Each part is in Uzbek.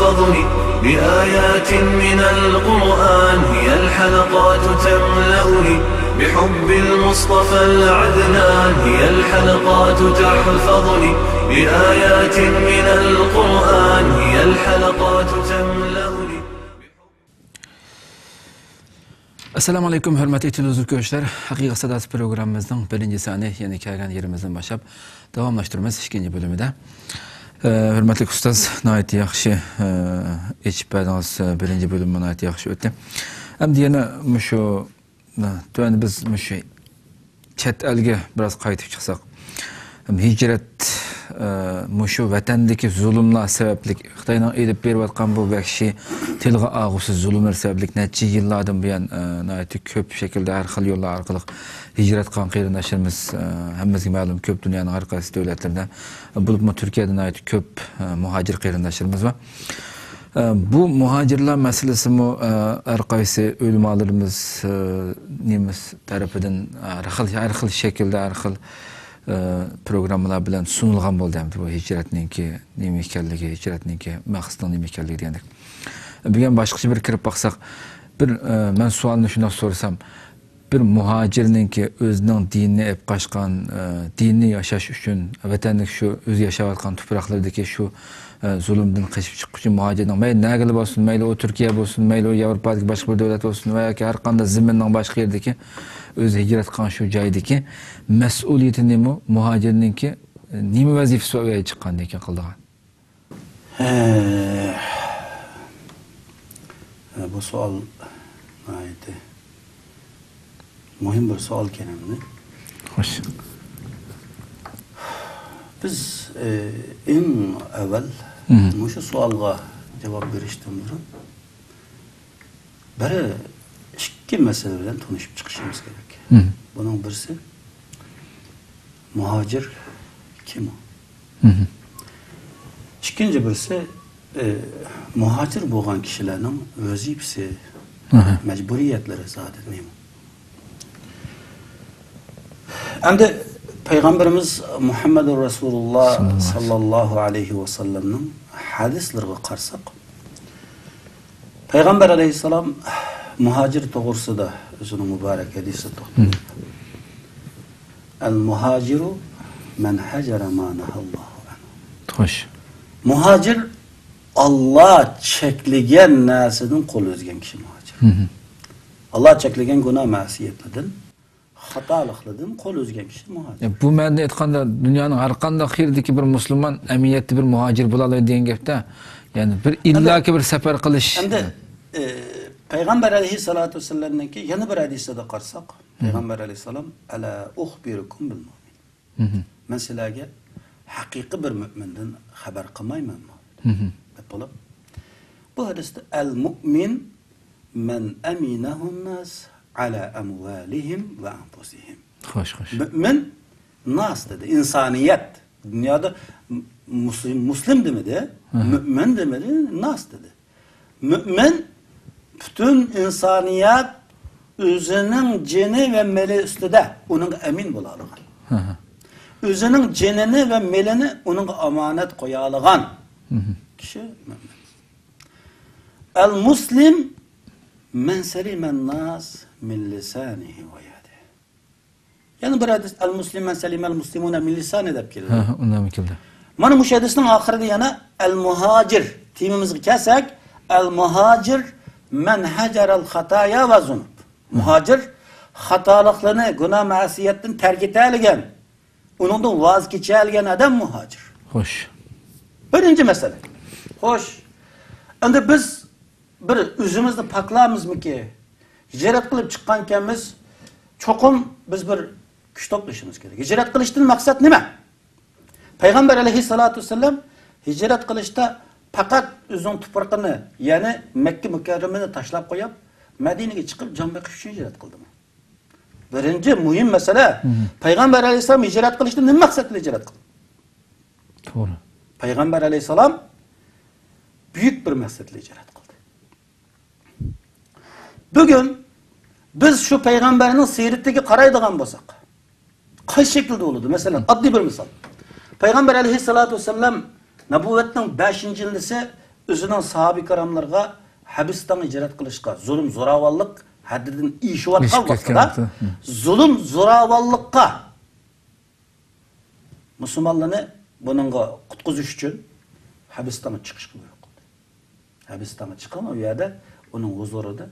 تحفظني بآيات من القرآن هي الحلقات تملأني بحب المصطفى العدنان هي الحلقات تحفظني بآيات من القرآن هي الحلقات تملأني. Assalamu alaikum hürmetli televizyon Hakikat Sadası programımızın birinci sani yeni kelgen yerimizden başlayıp davamlaştırmamız ikinci bölümünde. Hürmetli ustaz, nayet yaxşı içbədiniz birinci bölümü nayet yaxşı ötdü. Hem diyene müşo, tüyeni biz müşo çet elge biraz kayıtıp çıksak. Hicret müşo vatandaki zulümler sebeplik, Xitayning edip berip atkan bu vahşi tilga ağusuz zulümler sebeplik neçe yıllardan bu yan nayet köp şekilde her xil yollar arkalık hicret kan qeyrindaşlarımız hemmizge ma'lum köp dünyanın har qaysi devletlerinde bulupma Türkiye'de nayet köp muhacir qeyrindaşlarımız var. Bu muhacirler meselesi mu her qaysi ölümalarımız nemiz tarafından her xil şekilde her xil programlar bilen sunulgan boldu bu hicretninki nemi ekanligi, hicretninki maqsadning nemi ekanligi degandik. Bugun boshqacha bir kirib baqsaq, bir men savolni shunday so'rasam, bir muhacirninki o'zining dinini ep qaçqan, dinni yashash uchun, vatanlik shu o'zi yashayotgan tuproqlardagi shu zulmdan qochib chiqish uchun muhacirning mayli nagili bo'lsin, mayli o Turkiya bo'lsin, mayli o Yevropadagi boshqa bir davlat bo'lsin va yoki har qanday zaminning boshqa yerdagi o'zi hijrat qilgan shu joydagi mas'uliyati nima, muhacirninki nima vazifasi o'ya chiqqan ekan qildigan. Bu sual nayeti muhim bir sual kenemli. Hoş. Biz en evvel şu sualga cevap verişten sonra bari iki mesele bilen tanışıp çıkışımız gerek. Bunun birisi muhacir kim o? İkinci birisi muhacir bo'lgan kishilarning vazifasi, mecburiyetleri zaten neymi? Endi Peygamberimiz Muhammed Resulullah sallallahu aleyhi ve sellem'nin hadislerine qarsak, Peygamber aleyhisselam muhacir to'g'risida o'zining muborak hadisi to'xtalib, el-muhaciru men hajara ma nahallohu anhu. Xo'sh. Muhacir Allah çekligen narsadan qo'l o'zgan kishi muhacir. Allah çekligen günah ma'siyatlardan, xatoliklardan qo'l o'zgan kishi muhacir. Bu ma'noda aytganda dunyoning har qanday xirdagi bir musulmon amiyatli bir muhacir bo'la oladi degan gapda, ya'ni bir illaki bir safar qilish. Endi Peygamber aleyhissalatu vesselam'nki yana bir hadisida qarsak, Peygamber aleyhissalam ala ukhbirukum bil mu'min. Men sizlarga haqiqiy bir mu'mindan xabar qilmaymanmi? Bu hadiste el-mu'min men aminahun nas ala amwalihim ve anfusihim. Hoş. Mü'min nas dedi, insaniyet. Dünyada muslim demedi, mü'min demedi, nas dedi. Mü'min bütün insaniyet özünün cini ve meli üstüde onun emin bulalıgan. Özünün cinini ve melini onun amanet koyalıgan. Kişi mümin. El-muslim men selimen nas min lisanihi ve yadihi. Yani bir hadis el-muslim men selimel muslimuna min lisanihi deb keldi. Ondan mı keldi? Mana bu hadisning oxirida yana el-muhacir temimizga kelsak, el-muhacir men hajaral xataya ve zunub. Muhacir xatoliklarni, günah ma'siyatdan tark etadigan, uningdan voz kechadigan adam muhacir. Xo'sh. Birinci mesele. Hoş. Endi biz bir özümüzni paklamizmiki? Hicret qilib chiqqankanmiz, cho'qim biz bir kuch to'plashimiz kerak. Hicret qilishdan maqsad nima? Peygamber aleyhissalatu vesselam hicret qilishda faqat o'zining tuprog'ini, ya'ni Makka mukarramani tashlab qo'yib, Madinaga chiqib jon beqish uchun hicret qildimi? Birinci muhim mesele. Peygamber aleyhissalam hicret qilishdan nima maqsadda hicret qildi? To'g'ri. Peygamber aleyhisselam büyük bir mesletle icraat kıldı. Bugün biz şu peygamberinin siretdeki qaraydigan bolsak, qaysi şekilde olurdu? Mesela adli bir misal. Peygamber aleyhissalatu vesselam nübüvvetin 5. yıldası özünün sahabi karamlarga habistan icret kılışka, zulüm zoravallık haddidan işivatkan vaqtida zulüm zoravallıkka Müslümanlarını bununla kutkuzuş için habistana çıkış kılıyor. Habistana çıkama o yerde onun huzurunda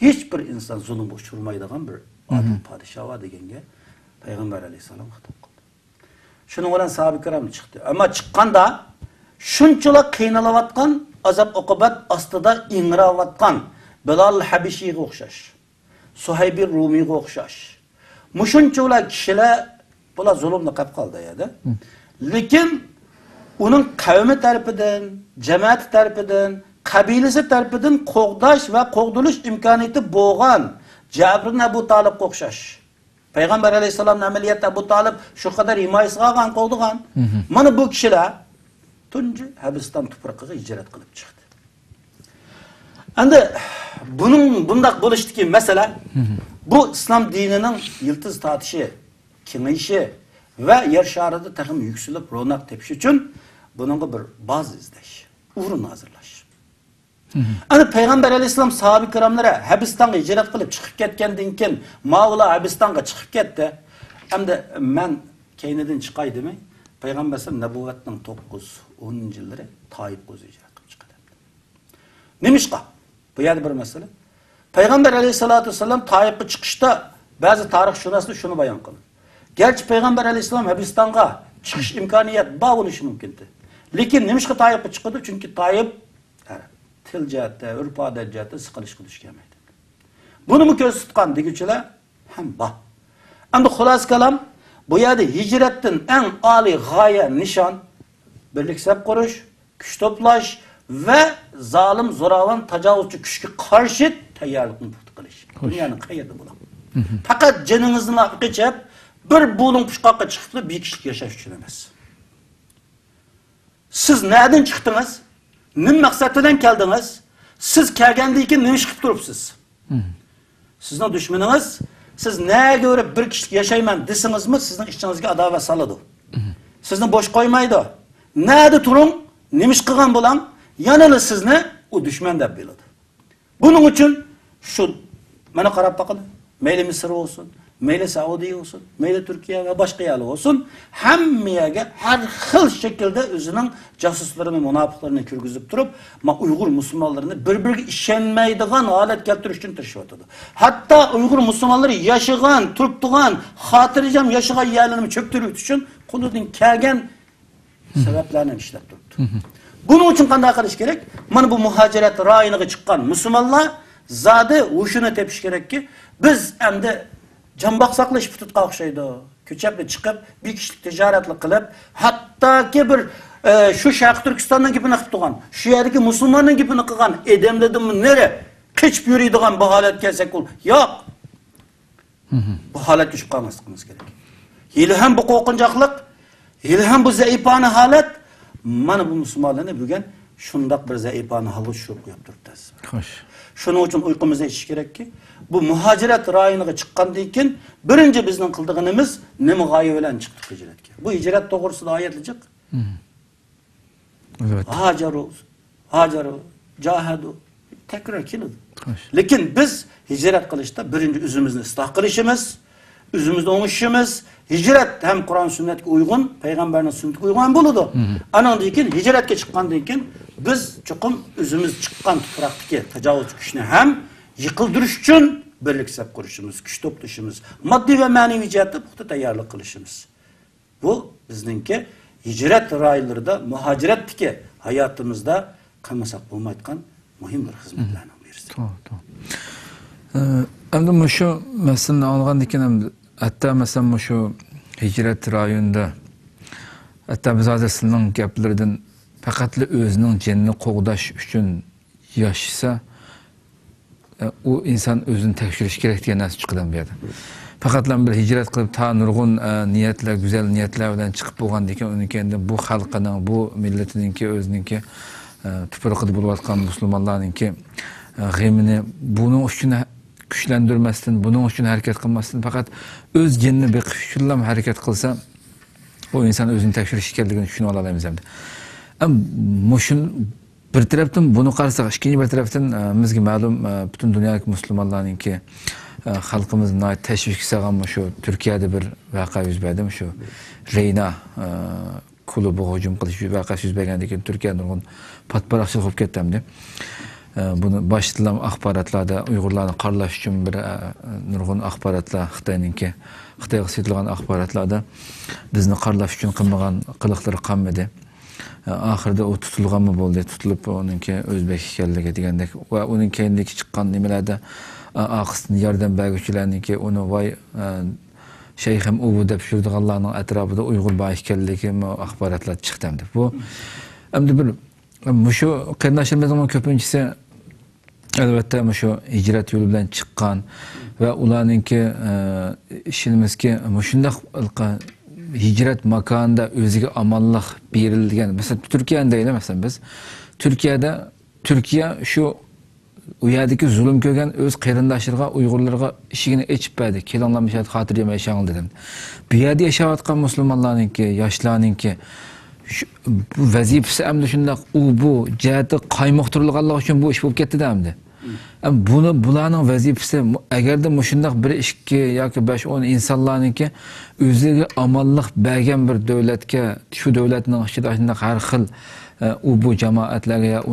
hiçbir insan zulüm uçurmaydıgan bir adil padişah var degenge Peygamber aleyhisselam hitap kıldı. Şunun olan sahabe kiram çıktı. Ama çıkkanda şunçalar kıynalıvatkan azap okubat astıda ingravatkan Bilal Habişi'ye okşaş. Suheyb Rumi'ye okşaş. Muşunçalar kişiler bula zulümle kap kaldı ya da. Lekin onun kavmi tarafından, cemaat tarafından, kabilesi tarafından qoğdaş ve qoğduluş imkaniyeti boğan Cabir Ebu Talib okşaş. Peygamber aleyhisselamın ameliyatı Ebu Talib şu kadar himayesi qalğan, qoğdugan. Mana bu kişiler tuncu Habistan tuprağına hicret kılıp çıktı. Endi bunun bundaq bo'lishdiki mesela bu İslam dininin yıldız tatışı, kengayişi ve yer şarida takım yükselip ronak tepiş için bunun bir baz izleş, urun hazırlaş. Ana Peygamber aleyhisselam sahabi kiramlara Habistan'a hicret kılıp çıkıp ketkendan keyin Mavla Habistan'a çıkıp ketdi. Hamda men keyneden çıkay demey. Peygamber sallallahu nebuvatning 9-10 yillari Taifga o'zi hicret kılıp çıkadi. Nimişqa? Bu yerda bir mesele. Peygamber aleyhissalatu vesselam Taifga çıkışta bazı tarixshunoslar shuni bayon qildi. Gerçi Peygamber aleyhisselam Habistan'a çıkış imkaniyet bağ oluşu mümkündü. Lekin nimişqa Taifga çıkdı? Çünkü Taif til jihatda, urf-odat jihatda siqilish qilish kelmaydi. Buni mu ko'z tutgan deguvchilar ham bor. Endi xulos kalam bu yerda hijratdan eng oliy g'oya nishon birlik sap qurish, kuch to'plash ve zalim, zo'ravon, tajovuzchi kuchga qarshi tayyorlikni puxta qilish. Dunyoning qayerda bo'ladi? Faqat jiningizni qichib, bir bo'lin pushqoqqa chiqib bir kishilik yashash uchun emas. Siz nereden chiqdingiz? Nim maqsadidan keldiniz? Siz kelgandan keyin nima ish qilib turibsiz? Sizning dushmaningiz siz nega ko'ra bir kishilik yashayman desingizmi, sizning ishingizga adovat soladi. Sizni bo'sh qo'ymaydi. Nerede turing? Nima ish qilgan bo'lam? Yanılı sizni o düşman deb biladi. Bunun için şu mana qarab bakın. Meyli Mısır olsun, meyli Saudiya olsun, meyli Türkiye ve başka yerler olsun. Hammaga her xil şekilde özünün casuslarini, münafıklarını kirgizip durup ma Uygur Müslümanlarını bir-biriga ishonmaydigan holat keltirish uchun tirishyotidir. Hatta Uygur Müslümanları yaşagan, turibdigan, xotirjam yaşagan yerlerini çöktürüp uchun qo'lidan kelgan sebeplerle ishlab turibdi. Bunun için qanday qilish kerak? Mana bu muhacirat rayoniga chiqqan musulmonlar zodi o'shini tepish kerakki, biz endi jambaq saqlash tutqa o'xshaydi. Ko'chapga chiqib, bir kishilik tijoratlik qilib, hattoki bir shu Sharq Turkistonning gapini qilib turgan, shu yerdagi musulmonning gapini qilgan edamladimi nere kechib yuradigan bu holat kelsak ul. Yo'q. Bu holatga tushib qolmasligimiz kerak. Hali ham bu qo'rqinchoqlik, hali ham bu zaifona holat mana bu musulmonlarni bugun shundoq bir zaifani holga tushirib qo'yib turibdi. Xo'sh. Shuning uchun uyqumizda ichish kerakki, bu muhacirat rayoniga chiqqandan keyin birinchi bizning qildiganimiz nima g'oya bilan chiqdik hijratga. Bu hijrat to'g'risida oyatlar chiq. Hajaru, jahadu tekrar keladi. Lekin biz hijrat qilishda birinchi o'zimizni isloh qilishimiz, o'zimizni o'ngishimiz, hicret hem Kur'an sünnetke uygun, peygamberin sünnetke uygun buludu. Anandan keyin hicretke çıkkandan keyin biz çokum özümüz çıkkan tupraktaki tecavüz güçüne hem yıkıldırış için birlik sep kuruşumuz, güç toplaşımız, maddi ve manevi cihatta puxta tayyorlik qilishimiz. Bu bizninki hicret raylarida, muhaciratdagi hayatımızda qilmasak bo'lmaydigan muhim bir xizmatlardan birisi. Tamam. Endi shu masalani olgandan keyin hatta mesela şu hicret rayonunda hatta biz adasının gaplardan faqatli özünün canını qoğdaş üçün yaşasa o insan özünü tekşiriş gerek diye nasıl çıkıdan bir yerden. Faqatlan bir hicret kılıp ta nurgun niyetler, güzel niyetlerden çıkıp boğan diken onun kendi bu halkının, bu milletininki, özününki tupraqıda bulvatkan Müslümanlarınki g'emini bunun üçün güçlendirmezsin, bunun için hareket kılmazsın. Fakat öz kendini bir kuşulla mı hareket kılsa o insan özünü tekşiriş geldiğini düşünü alamayız hem de. Ama bir tarafdan bunu qarasak, ikkinchi bir tarafdan bizga ma'lum butun dunyolik musulmonlarningki xalqimizni tashvishga solgan shu Turkiyada bir voqea yuz berdi, shu Reyna klubi hujum qilish voqeasi yuz bergandan keyin Turkiya nurg'un patparaqchilik bo'lib ketdi. Buni başlayan axborotlarda Uyg'urlarni qarlash uchun bir nurg'un axborotlar Xitoyga setilgan axborotlarda bizni qarlash uchun qilmagan qiliqlari qolmadi. Ahirda o tutilganmi bo'ldi, tutilib onunki o'zbek ekanligi degandek va uning keyindagi chiqqan nimalarda aqsni yordam beruvchilarniki uni voy shayxim u deb yurdiganlarning atrofida Uyg'ur bor ekanligi axborotlar chiqdi. Bu endi bir shu qarindoshlarimizning ko'pinchisi albatta shu hijrat yo'li bilan chiqqan va ularningki ishimizki shunday hicret makanında özüge amanlıq berildiğen. Mesela Türkiye'de değil mesela biz. Türkiye şu uyadaki zulüm kögen öz qeyrindaşlarga, Uygurlarga işigini içip berdi. Kelanlamış hatırlayam yaşanıl dedim. Bu yerde yaşayatkan Müslümanlarınki, yaşlarınki bu vazifesi emdi şundak bu cihette kaymoqtırılganlığı için bu iş bulup gitti de emdi. Bularning vazifasi agarda mushundaq 1-2 yoki 5-10 insonlarniki o'ziga amonlik bergan bir davlatga, shu davlatning ichida har xil bu jamoatlarga,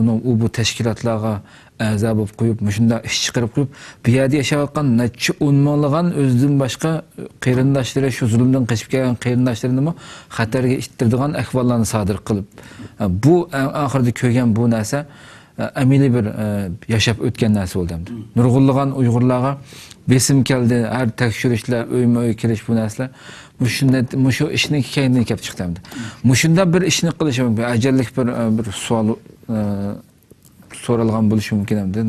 bu tashkilotlarga a'zo bo'lib qo'yib, mushunda ish chiqarib qo'yib, bu yerda yashayotgan necha o'nminglagan o'zidan boshqa qarindoshlari, shu zulmdan qochib kelgan qarindoshlarini xatarga ittiradigan ahvollarni sodir qilib, bu oxirida ko'rgan bu narsa ameli bir yaşap ötken narsa oldu. Nurg'unlagan Uyg'urlarga besim keldi, her tekshirishlar, öy kirish bu narsalar shu ishning keynidan kelib chiqdi. Mushunda bir ishni qilish mumkin, ajallik bir savol so'ralgan bo'lishi mumkin hamda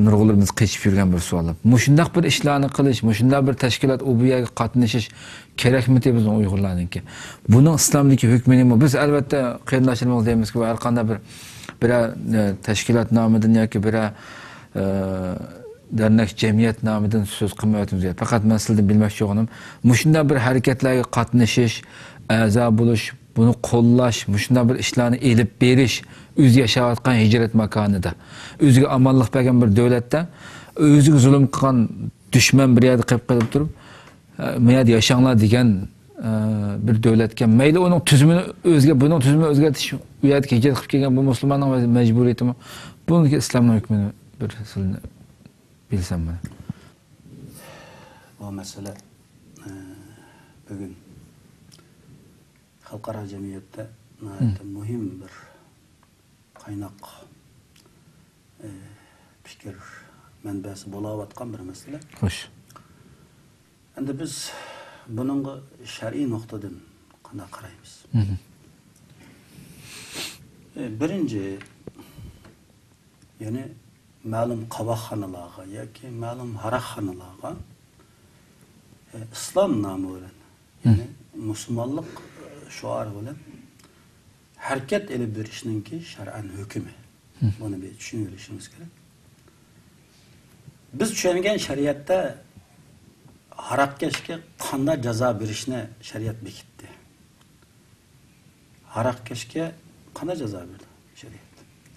nurg'unlarimiz qechib yurgan bir savol. Mushundaq bir ishlarni qilish, mushunda bir tashkilot bu yerga qatnashish kerakmi bizning Uyg'urlarningki? Buning islomdagi hukmi nima? Biz albatta qarindoshlarimiz deymizki, har qanday bir teşkilat namıdan ya ki bir dernek cemiyet namıdan söz qilmayotimiz. Fakat ben sizden bilmek yo'qim. Mushunda bir hareketlerge qatnashish, a'zo bo'lish, bunu qo'llash, mushunda bir ishlarni elib berish, o'zi yashayotgan hijrat makonida, o'ziga amonlik bergan bir davlatda, o'ziga zulm qilgan dushman bir yerda qilib turib, bu yerda yashanglar degan bir davlatga mayli uning tuzumini buning tuzumini o'zgartirish u yerga hijrat qilib kelgan bu musulmonning majburiyatimi? Bunga islomning hukmini bir so'zni bilsam mana. Bu masala bugün xalqaro jamiyatda muhim bir qaynoq fikr manbasi bo'layotgan bir masala. Xo'sh. Endi biz bununla şer'i noktadan qana qaraymiz. Birinci, yani ma'lum qaboqxonalarga yoki ma'lum haraqxonalarga islom nomi bilan, yani musulmonlik shuari bilan harakat elib berishninki shar'an hukmi. Buni bir tushunib olishimiz kerak. Biz tushungan shariatda Harakkeşke qanday jazo berishni shariat bekitdi. Harakkeşke qanday jazo berdi shariat?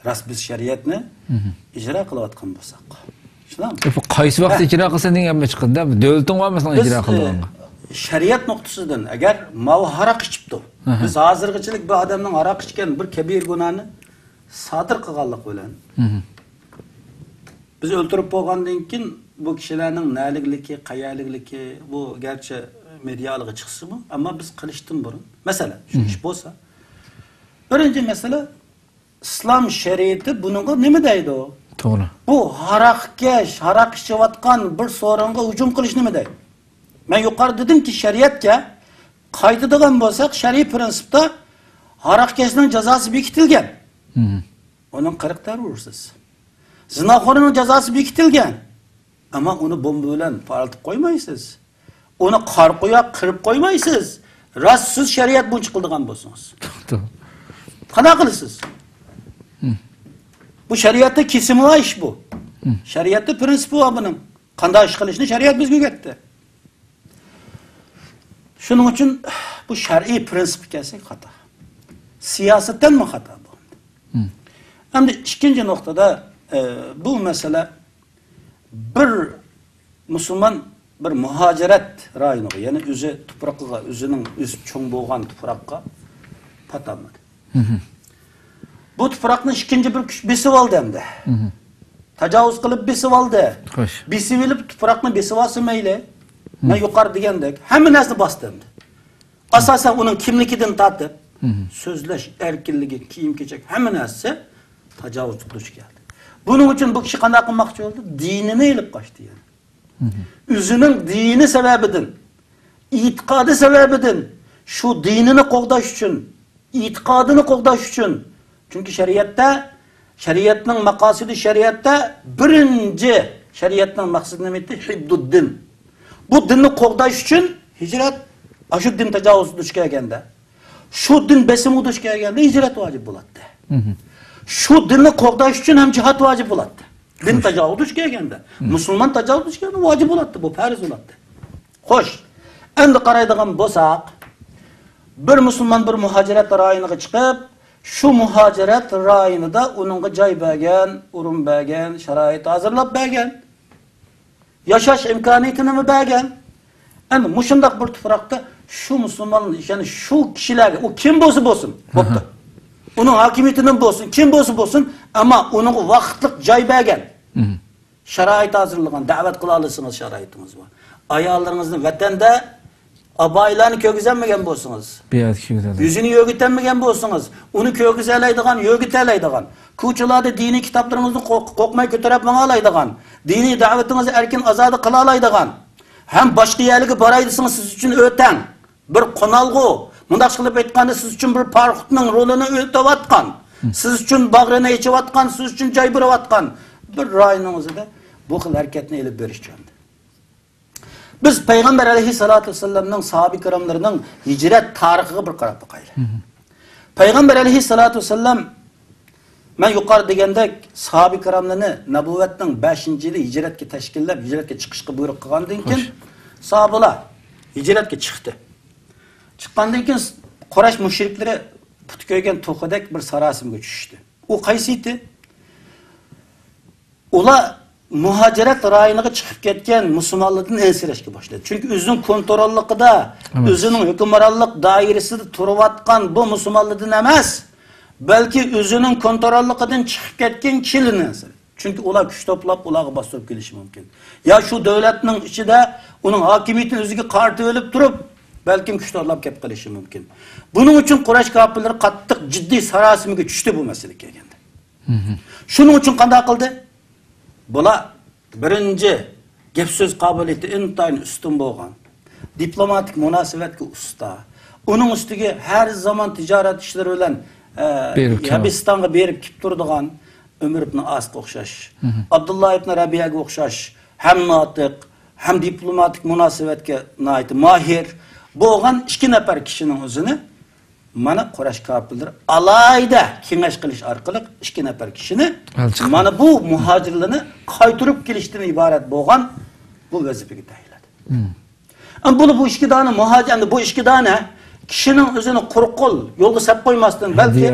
Ras biz shariatni ijro qilayotgan bo'lsak. Shunami? Bu qaysi vaqt ijro qilsa deganmi chiqdi? Davlating bo'lmasa ijro qiladigan. Shariat nuqtasidan agar mav haraq ichibdi. Biz hozirgachilik bu odamning haraq ichgan bir kabir gunohni sodir qilganlik bilan biz o'ltirib bo'lgandan keyin bu kişilerin neligliki, qayerligliki bu gerçi medyalığı çıksın mı? Ama biz kılıştım bunu. Mesela şu iş bolsa. Birinci mesele İslam şeriatı bununla ne mi deydi o? Doğru. Bu harak içivatkan bir sorunga hücum kılış ne mi deydi? Ben yukarı dedim ki şeriatke kaydıdığın bolsak şer'i prensipte harakkeşinin cezası bekitilgen. Onun kırıkları vurursunuz. Zinaxorunun cezası bekitilgen. Ama onu bomba bilan paraltıp koymaysınız. Onu qar qo'yib, qirib koymaysınız. Rast siz şeriat buncha qildigan bo'lsangiz. Qanaqa qilasiz? Bu şeriatda kesimli ish bu. Şeriatda prinsipi var bunun. Qanday ish qilishni şeriat bizga o'rgatdi. Shuning uchun bu shar'iy prinsip kelsak xato. Siyosatdan mi xato bu? Hem de ikinci noktada bu mesele bir Müslüman bir muhaciret rayını, yani özü toprakka, özünün öz çoğun boğan toprakka patanmadı. Bu toprakın ikinci bir besip aldı hem de. Tacavuz kılıp besip aldı. Besip bilip toprakını besip alsı meyle. Ben yukarı degендek. Hemen nesli bastı hem de. Asasen onun kimlikinden tatıp, sözleş, erkinliği, kiyim keçek hemen nesli tacavuz tutuş geldi. Bunun için bu kişi kanal kılmakçı oldu. Dinini elip kaçtı yani. Üzünün dini sebebidin, itikadı sebebidin, şu dinini qoğdaş için, itikadını qoğdaş için. Çünkü şeriatның makasidi şeriatta birinci şeriatның maksadı nemeti hibduddin. Bu dinni qoğdaş için hicret, şu din tacavuz duş gelgende, şu din besim duş gelgende hicret vacip buladı. Şu dinni qoğdaş için hem cihat vacip buladı. Din tacavuz duş gelgende, Müslüman tacavuz duş gelgende vacip buladı, bu fariz buladı. Hoş, endi qaraydigan bolsak, bir Müslüman bir muhaciret rayoniga chiqib, şu muhaciret rayonida uningga joy bergan, urum bergan, sharoit hazırlab bergan, yashash imkoniyatini bergan. Endi mushundaq bir tuproqda şu Müslüman, yani şu kişilerge, o kim bolsa bolsun, boptu. Onun hakimiyetinin bolsun, kim bolsa bolsun, ama onun vaqtliq joy bergan. Sharoit hazırlagan, da'vat qila olasınız sharoitimiz var. Ayollarınızın vatanda abaylarını kögüzenmegen bolsunuz. Yüzünü yögütenmegen bolsunuz. Onu kögüzelaydigan, yögütelaydigan. Kuçularda dini kitaplarınızı kokmay kötürep mağalaydigan. Dini davetinizi erkin azadı kılalaydigan. Hem başka yerligi baraydısınız siz için öten. Bir konalgı. Mundaq kılıp aytqanda siz için bir parxutның rolunu ötevatkan. Siz için bağrına içivatkan, siz için joy beravatkan. Bir rayoningizda bu xil hareketni elib berishgandi. Biz Peygamber aleyhissalatu vesselam'ның sahabi kiramlarının hicret tarihiga bir qarab bakaylı. Peygamber aleyhissalatu vesselam men yuqori degandek sahabi kiramlarni nabuvvatning 5-yili hicretga tashkillab, hicretga chiqishga buyruq qilgandan keyin sahabalar hicretga chiqdi. Chiqqandan keyin Quraysh mushriklari put ko'ygan to'qidek bir sarasimga tushdi. U qaysi edi? Ular muhaciret rayoniga chiqib ketgan musulmonlardan ensirashga boshladi. Chunki o'zining kontrolligida, o'zining hukmronlik doirasida turayotgan bu musulmonlardan emas, balki o'zining kontrolligidan chiqib ketgan kishilarni. Chunki ular kuch to'plab ularga bostirib kelishi mumkin. Ya shu davlatning ichida uning hokimiyatini o'ziga qarshi olib turib, balkim kuch to'plab kelib qilishi mumkin. Buning uchun Quraysh kofirlari qattiq jiddiy sarosimiga tushdi bu masala kelganda. Shuning uchun qanday qildi? Bular birinci gap söz kabiliyeti intayin üstün boğan, diplomatik münasebetki usta, onun üstüge her zaman ticaret işleri olan Habistan'a berip kip durduğun Ömür ibn As'ga okşaş, Abdullah ibn Rabi'ye okşaş, hem natık, hem diplomatik münasebetke naiti mahir, boğan iki nefer kişinin özünü mana Quraysh kafirler alayda kengash qilish orqali ikki nafar kishini mana bu muhojirlarni qaytirib kelishdan iborat bo'lgan bu vazifaga tayinladi. Bunu bu ikki dona muhojirni bu ikki dona kishining o'zini quruq yo'lga sap qo'ymasdan balki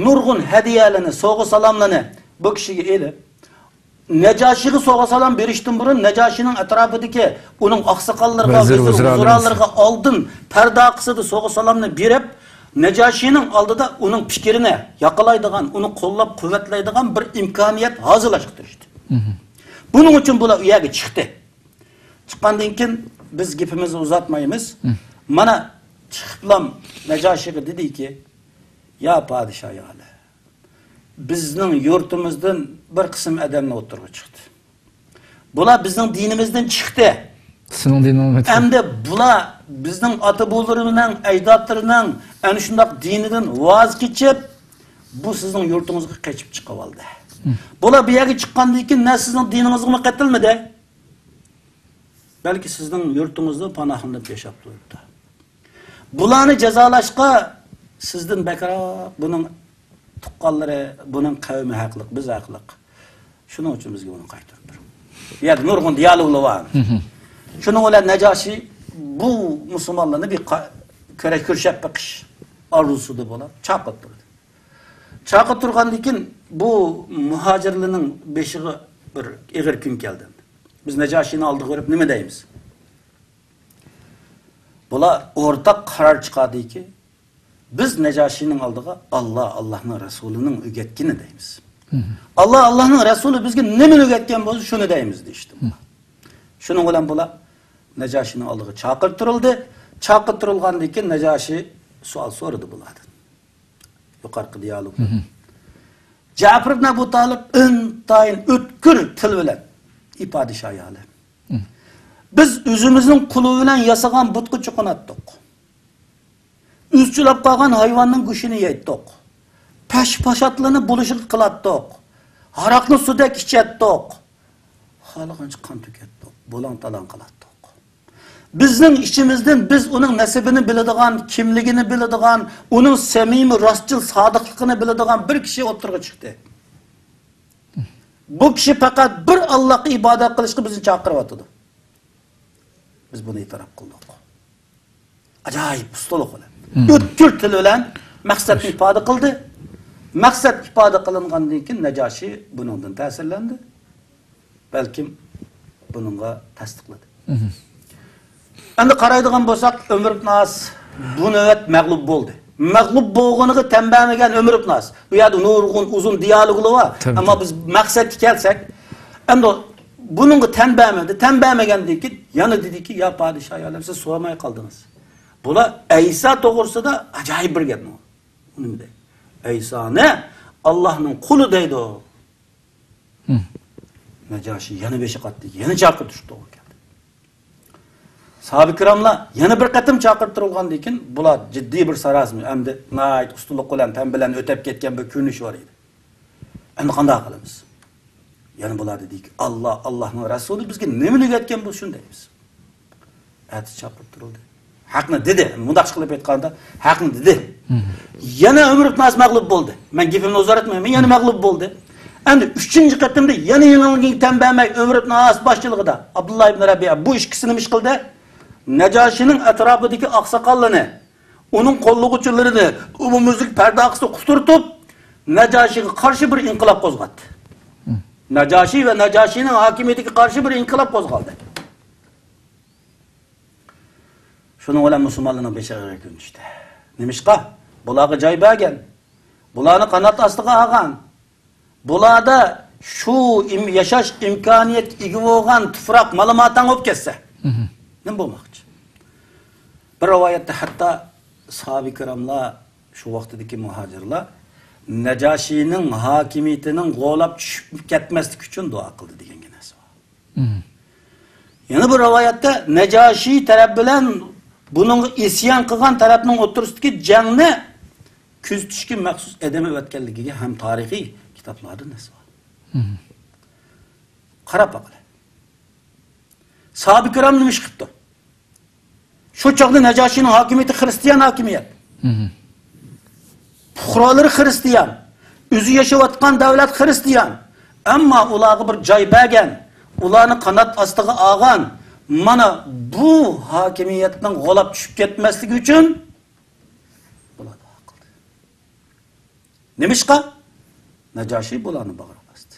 nurg'un hadiyalarni, sovg'a salomlarni bu kishiga elib Necashiga sovg'a salom berishdan burun Necashining atrofidagi uning oqsoqollarga, vazirlarga oldin parda qisida sovg'a salomni berib Necashining oldida uning fikrini yaqalaydigan, uni qo'llab quvvatlaydigan bir imkoniyat hazırlashtirishdi. Buning uchun bular u yerga chiqdi. Chiqqandan keyin biz gapimizni uzatmaymiz. Mana chiqiblam Necashiga dediki, "Ya podshoh ayoli, bizning yurtimizdan bir qism odamlar o'tirib chiqdi. Bular bizning dinimizdan chiqdi. Sizning diningizdan. Endi bular bizning ota-bobolarning, ajdodlarining ana shunday dinidan voz kechib, bu sizning yurtingizga qochib chiqib oldi. Bular bu yerga chiqqandan keyin ne sizning diningizga qaytilmadi, balki sizning yurtingizda panohlanib yashab turibdi. Bularni jazolashga sizdan bakroq buning tuqqanlari, buning qavmi haqliq, biz haqliq. Shuning uchun bizga buni qaytarib tur. Bu yerda nurg'un dialoglar bor. Shuning bilan Najoshi bu musulmonlarni bir ko'rishab baqish arzusida bo'lib chaqirib turdi. Chaqirib turgandan keyin bu muhacirlerin beşiği bir eğer gün geldi. Biz Necaşi'ni aldık görüp nime deyimiz? Bular ortak karar çıkardı ki biz Necaşi'nin aldığı Allah'ın Resulü'nün ögetkini deyimiz. Allah'ın Resulü bizge nemin ögetken bozu şunu deyimiz işte. Şunun olan bular Necaşi'nin aldığı çakırtırıldı. Çakırtırılgandı ki Necaşi sual sordu bulardan. Yukarı diyalog. Cafer ibn Ebu Talib intayın ötkür til bilen ifade şayalı. Biz özümüzün kulu bilen yasagan butku çukunattık. Üzçülap kalgan hayvanın kuşunu yeyttik. Paşatlığını buluşuk kılattık. Haraklı sudek içettik. Halıqınç kan tükettik. Bulan talan kılattık. Bizning içimizden biz onun nesebini biladigan, kimligini biladigan, onun samimi, rastçıl, sadıklıkını biladigan bir kişi oturga çıktı. Bu kişi fakat bir Allah'a ibadet kılışkı bizi çakırıp atıdı. Biz bunu itiraf kıldık. Acayip ustalık olan. Ötkür til bilen maksat ifade kıldı. Maksat ifade kılıngandan keyin Necaşi bunundan tesirlendi. Belki bununla tasdiqladı. Endi qaraydigan bolsak Ömür ibn As bu nöbet mağlup oldu. Mağlup bolğanyny tembämegen Ömür ibn As. Bu ýerde nurgun uzun dialoglar var. Ama biz maksat kelsek endi bununla tembämedi. Tembämegendan keyin yana dedi ki ya padişah ýalar siz soramay kaldınız. Bula İsa toğursa acayip bir gap. Onu de. İsa ne? Allah'ın kulu deydi o. Necaşi yana beşik attı. Yana çakır düştü o. Sahabe-i kiramla yana bir katım çakırtırılgan dekin, bular ciddi bir sarazmı. Emdi nait ustalık olan tembilen ötep ketken bir kürünüş var idi. Endi qanday qilamiz? Yani bular dedik Allah'ın Resulü bizge nemilik etken bu şundayız. Ati çakırtırıldı. Haqni dedi. Mundaq qilib aytganda haqni dedi. Yana Ömür ibn As mag'lub bo'ldi. Men gapimni uzartmayman. Yana mag'lub bo'ldi. Endi 3-chi qatimda yana yanılgın tembämek Ömür ibn As başçılığında Abdullah ibn Rabi'a bu ikisini iş qildi. Necaşi'nin etrafındaki aksakallarını, onun kolluğuçularını, umumuzluk perde aksı kuturtup Necaşi'ye karşı bir inkılap kozgattı. Necaşi ve Necaşi'nin hakimiyetine karşı bir inkılap kozgaldı. Şunun olan Müslümanlığına beşeğe gün işte. Nemişka? Bulağı caybagen, bulağını kanat astığa ağan, bulağda şu yaşaş imkaniyet igi olgan tufrak malumatan op kesse. Ne bulmakçı? Bir rivayette hatta sahabe-i kiramla şu vaktdeki muhacirler Necaşi'nin hakimiyetinin qo'lab tushib ketmaslik uchun dua qildi degan narsa var. Yana bir rivayette Necaşi taraf bilan bunun isyan qilgan tarafning o'rtasidagi jangni kuzatishga maxsus edeme o'tganligiga ham tarixiy kitoblarda narsa var. Qarab baqla. Sahabe-i kiram nima ish qilibdi? Şu çağda Necaşi'nin hakimiyeti Hristiyan hakimiyet. Fuqarolari Hristiyan. Özü yaşayotgan devlet Hristiyan. Ama ulağı bir joy bergen, ularni qanat ostiga olgan, mana bu hakimiyetning g'olab tushib ketmasligi uchun bular duo qildi. Nemishqa? Necaşi bularni bag'riga bosdi.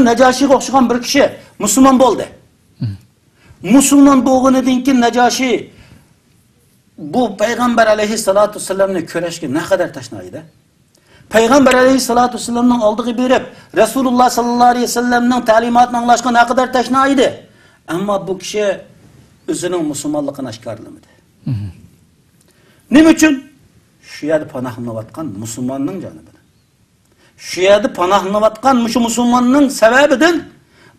Necaşi'ga o'xshagan bir kishi musulmon bo'ldi. Musulmon bo'lganidan keyin Necaşi bu Peygamber aleyhissalatu vesselam'ni ko'rishga ne kadar tashnaydi. Peygamber aleyhissalatu vesselam'ning oldiga berib, Resulullah sallallohu alayhi vasallam'ning ta'limotini anglashga ne kadar tashnaydi. Ama bu kishi o'zining musulmonligini oshkorlamadi. Nima uchun? Shu yerda panohlanayotgan musulmonning jonidan. Shu yerda panohlanayotgan shu musulmonning sababidan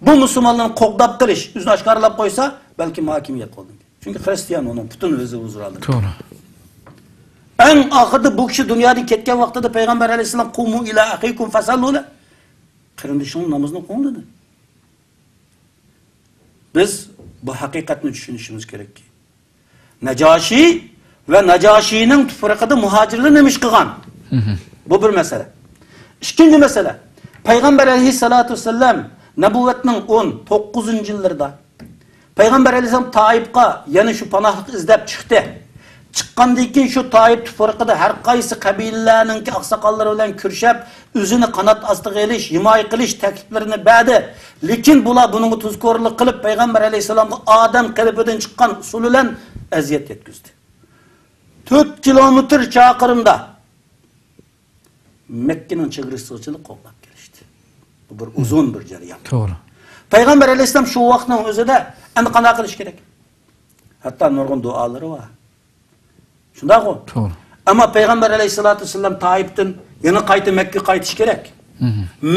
bu musulmonlarni qo'qdab qilish, o'zini oshkorlab qo'ysa, balki hakimiyet qoldi. Çünkü Hristiyan onun bütün özü huzur alır. Doğru. En ahırda bu kişi dünyadan ketken vaxtida Peygamber aleyhisselam kumu ila ahikum fasallu. Kırındışının namazını kondu. Biz bu hakikatini düşünüşümüz gerek ki. Necaşi ve Necaşi'nin tufrakıda muhacirler nemiş kıgan. Bu bir mesele. İkinci mesele. Peygamber aleyhissalatu vesselam nebuvvetinin 19. yıllarda Peygamber aleyhisselam Taif'qa yani şu panahlık izlep çıktı. chiqqandan keyin shu Toyib tuproqida har qaysi qabilalarning oqsoqollari bilan kurshab, o'zini qanot ostiga elish, himoya qilish takliflarini berdi. Lekin bular buning tuzkorlik qilib payg'ambar alayhisolamga odam qalbidan chiqqan usul bilan aziyat yetkazdi. 4 kilometr chaqirimda Mekke'nin chegarasigacha qo'llab kelishdi. Bu bir uzun bir jarayon. To'g'ri. Payg'ambar alayhisolam shu vaqtning o'zida endi qanday qilish kerak? Hatto nurg'un duolari bor. Shundaqmi? To'g'ri. Ammo payg'ambar alayhisolatu vasallam Toyibdan yana qayta Makkaga qaytish kerak.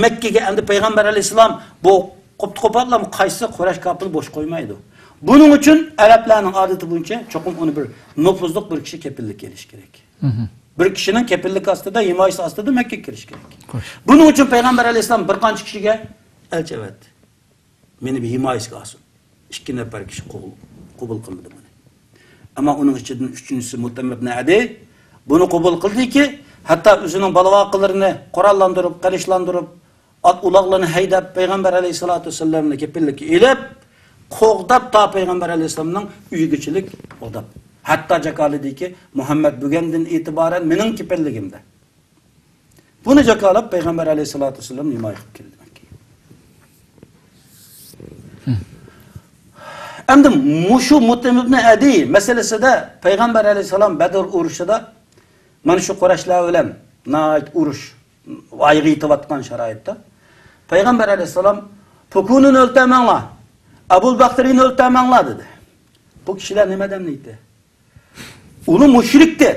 Makkaga endi payg'ambar alayhisolam bu qo'pqo'patlar qaysi Quraysh kafir bo'sh qo'ymaydi. Buning uchun arablarning odati bo'yicha cho'qim uni bir nufuzliq bir kishi kepillik kelish kerak. Bir kishining kepillik ostida, himoyasi ostida Makkaga kirish kerak. Buning uchun payg'ambar alayhisolam bir qancha kishiga elchi etdi. Meni bir himoyasiga olsin. 2 nafar kishi qabul qildi buni. Ammo uning ichidan 3-inchisi Mutam ibn Adi buni qabul qildiki, hatto o'zining balavoqlarini qurollantirib, qilishlantirib, at uloqlarni haydab payg'ambar alayhisolatu vasallamni kepillikka elib, qo'g'dab ta payg'ambar alayhisolamning uyigachilik odab. Hatto jakoladiki, Muhammad bugundan e'tiboran mening kepilligimda. Buni jakolab payg'ambar alayhisolatu vasallam himoya qilib keldi. Endi mushu Mutam ibn Adi masalasida payg'ambar alayhisalom Badr urushida mana shu Qurayshlar bilan nayt urush ayg'i yetayotgan sharoitda payg'ambar alayhisalom Pukunini o'ltamanglar, Abu Bakrini o'ltamanglar dedi. Bu kishilar nimadan deydi? Uni mushrikdi.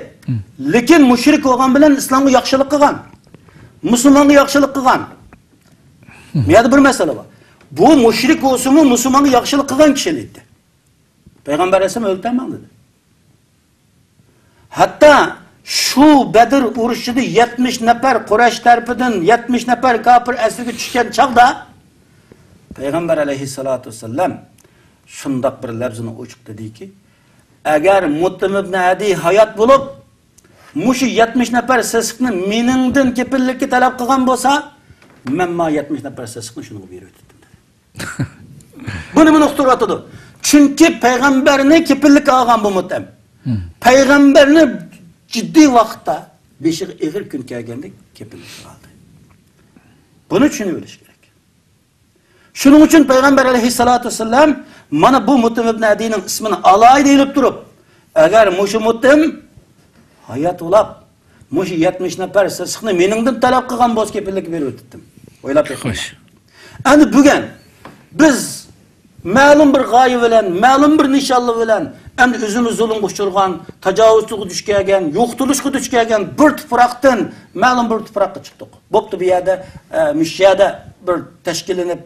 Lekin mushrik bo'lgan bilan islomga yaxshilik qilgan. Musulmonga yaxshilik qilgan. Menda bir masala bor. Bu mushrik bo'lsa-mu, musulmonga yaxshilik qilgan kishi edi. Payg'ambar alayhisalom o'ltamang dedi. Hatto shu Badr urushida 70 nafar Quraysh tarafidan 70 nafar kafir asirga tushgan chaqda payg'ambar alayhisolatu vasallam shundoq bir lafzini o'chiq dediki, agar Mutam ibn Adi hayot bo'lib, mushu 70 nafar sesiqni meningdan kepillikka talab qilgan bo'lsa, men ma 70 nafar sesiqni shunga berib o'tdim. Buni uqtirib Chunki payg'ambarni kepillik olgan bu Mutam. Payg'ambarni jiddiy vaqtda beshig ig'ir kun kelganda kepillik oldi. Buni tushunib bilish kerak. Shuning uchun payg'ambar alayhisolatu vasallam mana bu Mutam ibn Adining ismini alay deyilib turib, agar mushu Mutam hayot ulab, mushu 70 nafar sirsiqni meningdan talab qilgan bo'lsa kepillik berib o'tdim. O'ylab xo'sh. Endi bugun biz ma'lum bir g'oya bilan, ma'lum bir nishonli bilan endi o'zimiz zulmga uchirgan, tajovuzga duch kelgan, yo'qtilishga duch kelgan bir tuproqdan ma'lum bir tuproqqa chiqdik. Bo'pti bu yerda mishiyada bir tashkillanib,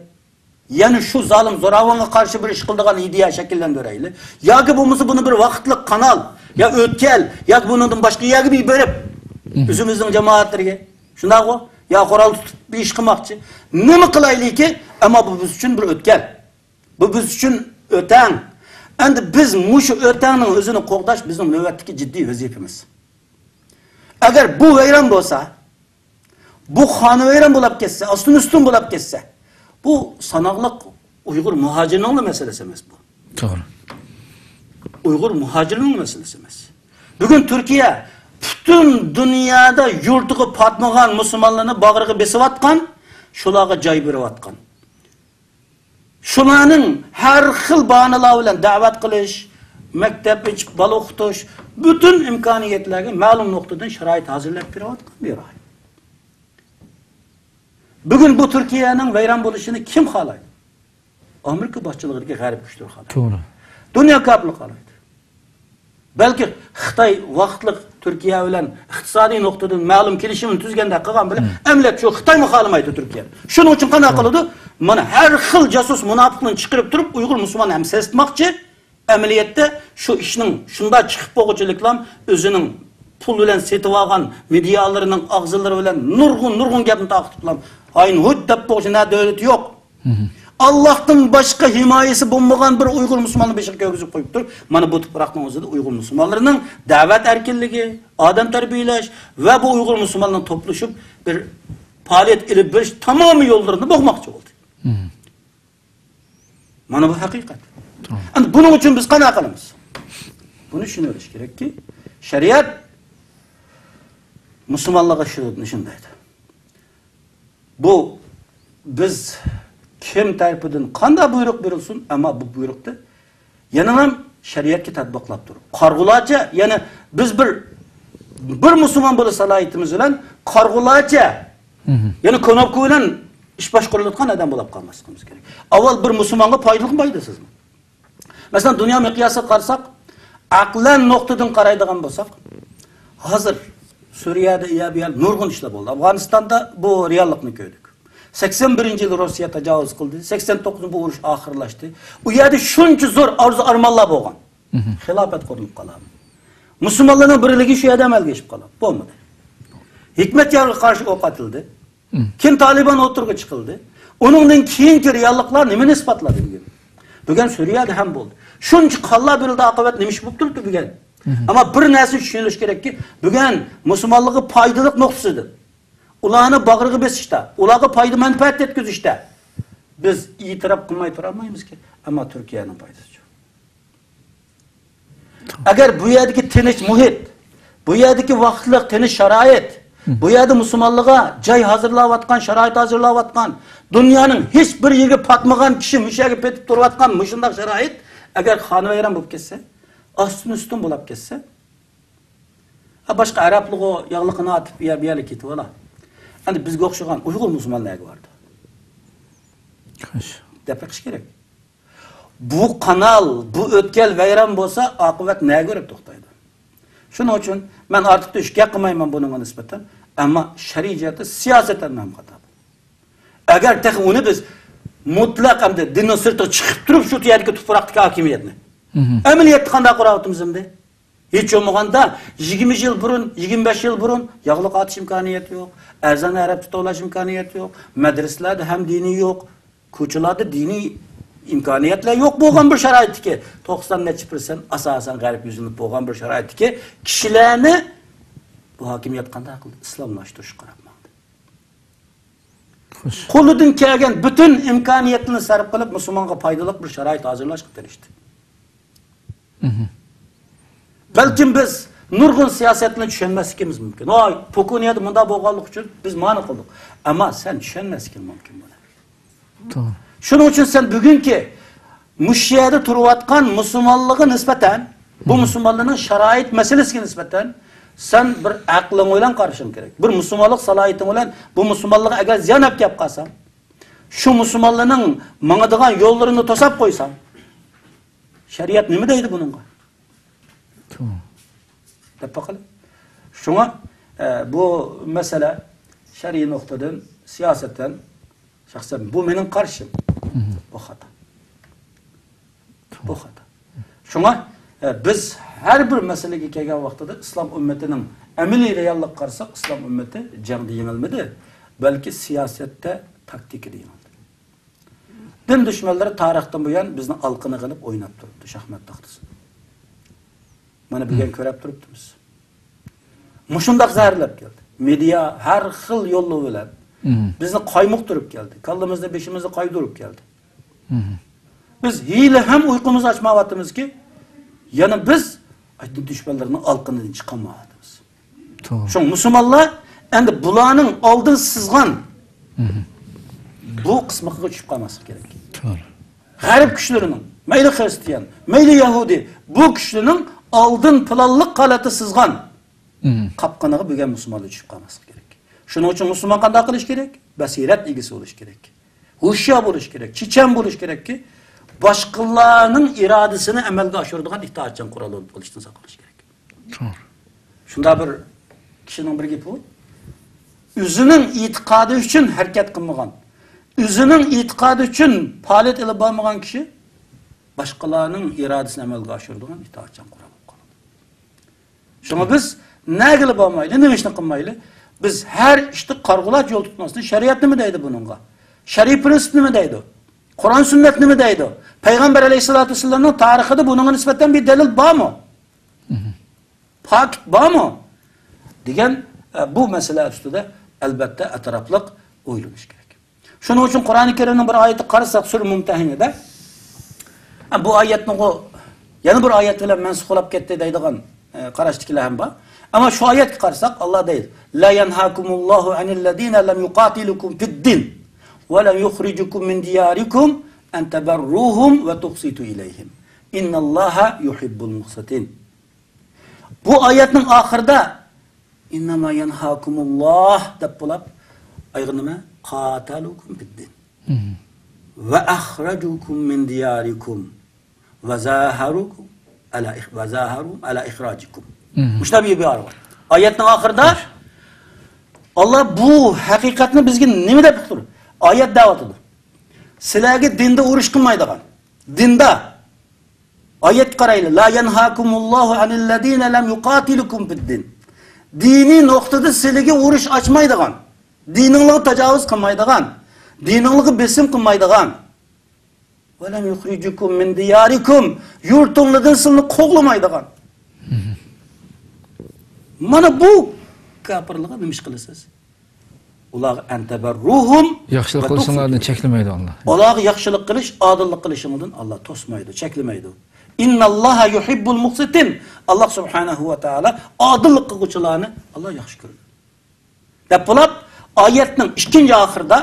yana shu zolim zo'ravonga qarshi bir ish qiladigan ideya shakllantirayli. Yoki bo'lmasa buni bir vaqtli kanal, ya o'tkal, yoki bundan boshqa yoki bir berib o'zimizning jamoatlarga, shundaqmi? Ya qurol tutib bir ish qilmoqchi. Nima qilaylik-ki, ammo bu biz uchun bir o'tkal. Bu biz uchun o'tan. Endi biz mushu o'tanning o'zini qo'g'dash bizning navbatdagi jiddiy vazifamiz. Agar bu vayron bo'lsa, bu xona vayron bo'lib ketsa, ustun bo'lib ketsa, bu sanoqli Uyg'ur muhojirlarning masalasi emas bu. To'g'ri. Uyg'ur muhojirlarning masalasi emas. Bugun Turkiya butun dunyoda yurtiga patmagan musulmonlarni bag'riga besayotgan, shularga joy berayotgan. Shularning har xil bahanalar bilan da'vat qilish, maktab ichib bola o'qitish, butun imkoniyatlarga ma'lum nuqtadan sharoit hozirlab berayotgan bir joy. Bugun bu Turkiyaning vayron bo'lishini kim xohlaydi? Amerika boshchiligidagi g'arb kuchlar xohlaydi. To'g'ri. Dunyo ko'plik xohlaydi. Balki Xitoy vaqtliq Turkiya bilan iqtisodiy nuqtadan ma'lum kelishimni tuzganda qilgan bilan amlat shu Xitoy xohlamaydi Turkiya. Shuning uchun qanday qiladi? Mana har xil jasus munofiqni chiqarib turib Uyg'ur musulmon ham sesitmoqchi. Amaliyotda shu ishning shunda chiqib qo'g'uchiliklar o'zining pul bilan setib olgan medialarining og'zilari bilan nurg'un gapni taqiblar. Ayın hud deb bo'g'ina davlat yo'q. Allah'tan başka himayesi bulmagan bir Uygur Müslümanı beşik göğüzüp koyup dur. Mana bu tupraqның özüde Uygur Müslümanlarının davet erkinliği, adam terbiyeleş ve bu Uygur Müslümanların topluşup bir faaliyet ilip bir tamamı yollarını bakmakçı oldu. Mana bu hakikat. Yani bunun için biz kana kılımız. Bunu düşünüyoruz gerek ki Şeriat Müslümanlığa şundaydı. Bu biz kim tarafından qanday buyruk verilsin ama bu buyrukta yanına şeriatga tatbiqlab turib. Qarg'ulacha, yani biz bir Müslüman bo'lish salohiyatimiz bilan qarg'ulacha, yani konopka bilan ish boshqarilayotgan odam bo'lib qolmasligimiz kerak. Avval bir Müslümanga foydalimi, foydasizmi? Masalan, dunyo miqyosiga qarasak, aqlan nuqtadan qaraydigan bo'lsak, hozir Suriyada nurg'un ishlar bo'ldi. Afg'onistonda bu reallikni ko'rdik. 81-yil Rossiya tajovuz qildi. 89 bu urush oxirlashdi. U yerda shuncha zo'r orzu armonlar bo'lgan. Xilofat qurilib qoladi. Musulmonlarning birligi shu yerda amalga oshib qoladi. Bo'lmadi. Hikmatyorga qarshi o'q otildi. Kim Taliban o'tirg'i chiqildi. Uningdan keyingi realliklar nimani isbotladi bugun? Bugun Suriyada ham bo'ldi. Shuncha qonlar berildi, oqibat nima ish bo'lib turibdi bugun? Ama bir narsa tushunish kerakki, bugun musulmonligi foydali nuqtasidir. Ularni bag'riga besishda, ularga foyda manfaat yetkazishda biz e'tirof qilmay tura olmaymizki, ammo Turkiyaning foydasi yo'q. Agar bu yerdagi tinch muhit, bu yerdagi vaqtli tinch sharoit, bu yerda musulmonlarga joy hozirlayotgan, sharoit hozirlayotgan, dunyoning hech bir yerga patmagan kishi mushaga petib turayotgan mushundaq sharoit agar xonavayron bo'lib ketsa, üstün bo'lib ketsa, boshqa arablığı yağlıqını atıp bir yerga ketib ola. Endi bizga o'xshagan Uyg'ur musulmonlarga bordi. Depeqish kerak. Bu kanal, bu o'tkal vayron bo'lsa, oqibat nega ko'rib to'xtaydi. Shuning uchun men ortiqcha ish qilmayman buningga nisbatan, ammo shariatda siyosatan ham xato. Agar texnik uni biz mutlaq hamda dinning sirtiga chiqib turib shu yerdagi tuproqdagi hokimiyatni amaliyotda qanday qurayapmiz endi? Hiç olmaganda 20 yıl burun, 25 yıl burun yağlık atış imkaniyeti yok. Erzan Arapça to'lash imkoniyati yo'q. Madrasalarda ham dini yo'q. Ko'chalarda dini imkoniyatlar yo'q bo'lgan bir sharoitdagi 90% asosan g'arb yuzini bo'lgan bir sharoitdagi kishilarni bu hokimiyat qanday qildi? Islomlashtirish qarabmoqda. Qo'lidan kelgan bütün imkoniyatlarni sarf qilib musulmonga foydali bir sharoit hozirlashga tirishdi. Belki biz nurg'un siyosatni tushunmasligimiz mumkin. Oy, Pukuniyada bunda bo'lganlik uchun biz ma'ni qildik. Ammo sen tushunmasliging mumkin buni. To'g'ri. Shuning uchun sen bugungi mushiyada turayotgan musulmonlarga nisbatan, bu musulmonlarning sharoit masalasiga nisbatan sen bir aqling bilan qarashing kerak. Bir musulmonlik salohiyating bilan bu musulmonlarga agar ziyon olib kelib qolsam, shu musulmonlarning mangadigan yo'llarini to'sab qo'ysam, shariat nima deydi buningga? Şuna bu mesele şer'i noktadan, siyasetten, şahsen bu benim karşım. Bu hata. Bu hata. Şuna biz her bir meseleye gelgen vaxtada İslam ümmetinin emeli reallik karşısak İslam ümmeti cemde yenilmedi. Belki siyasette taktik yenildi. Din düşmanları tarihten bu yan bizden alkını kılıp oynat durdu şahmat taxtısı. Bana bir gün körep duruptunuz. Muşundaq zahirlep geldi. Medya her xil yolu bilen bizni qaymıq durup geldi. Kallımızda beşimizde qaydurup geldi. Biz hile hem uykumuzu açmavatımız ki, yani biz din düşmanlarının alqından çıqamavatımız. Şun Müslümanlar endi bulanın aldın sızgan bu kısmıqqa düşüp qalması gerek. Garip kişilerinin, meyli Hristiyan, meyli Yahudi, bu kişilerin aldın planlık qalatı sızgan qapqanaga bugun musulmonlar tushib qolması kerak. Shuning uchun musulmon qanday qilish kerak? Basirat egasi bo'lish kerak. Hushyor bo'lish kerak, chechan bo'lish kerakki, boshqalarning irodasini amalga oshiradigan itoatchan qurol bo'lib qolishdan saqlanish kerak. To'g'ri. Shunda bir kishining bir gapi bor. O'zining e'tiqodi uchun harakat qilmagan, o'zining e'tiqodi uchun faoliyat olib bormagan kishi boshqalarning irodasini amalga oshiradigan itoatchan qurol bo'lib qoladi. Shunga biz nagili bo'lmayli, nima ishni qilmayli, biz her işte qarg'ulash yo'l tutmasdan shariat nima deydi buningga? Shariy prinsip nima deydi? Qur'on sunnat nima deydi? Payg'ambar alayhisolatu vasallamning tarixida buningga nisbatan bir dalil bormi? Fakt bormi? degan bu masala ustida albatta atrofliq o'ylanish kerak. Shuning uchun Qur'oni Karimning bir oyati qarasak, Sura Mumtahinada bu oyatni yana bir oyat bilan mansublab ketdi deydigan qarashdikilar ham bor. Ama şu ayetga qarasak Allah deydi. La yanhakumullahu anillezina lam yuqatilukum fid-din ve lam yukhrijukum min diyarikum en teberruhum ve tuqsitu ilayhim. İnnallaha yuhibbul muqsitin. Bu ayetning oxirida innama yanhakumullah deb bo'lib, ayg'i nima? Qatalukum fid-din. Ve akhrajukum min diyarikum ve zaharukum ala ihrajikum. Muşta bir var. Ayetning oxirida Allah bu haqiqatni bizga nima deb turdi? Ayet da'vatidir. Sizlarga dinda urush qilmaydigan. Dinda ayet qarayli. La yanhakumullahu anillezina lam yuqatilukum fid-din. Dini nuqtada sizlarga urush ochmaydigan. Diningizga tajovuz qilmaydigan. Diningizga besim qilmaydigan. Ve lam yukhrijukum min diyarikum. Yurtingizdan sizni qo'g'lamaydigan. Mana bu kafirlikqa nima ish qilasiz? Ular antabarruhum yaxshilik qilishinglarni cheklamaydi Allah. Ular yaxshilik qilish, odillik qilishinglardan Allah to'smaydi, cheklamaydi. Innalloha yuhibbul muqsitin. Allah subhanahu va taala odillik qiluvchilarni Allah yaxshi ko'radi. Deb bo'lib, oyatning ikkinchi oxirida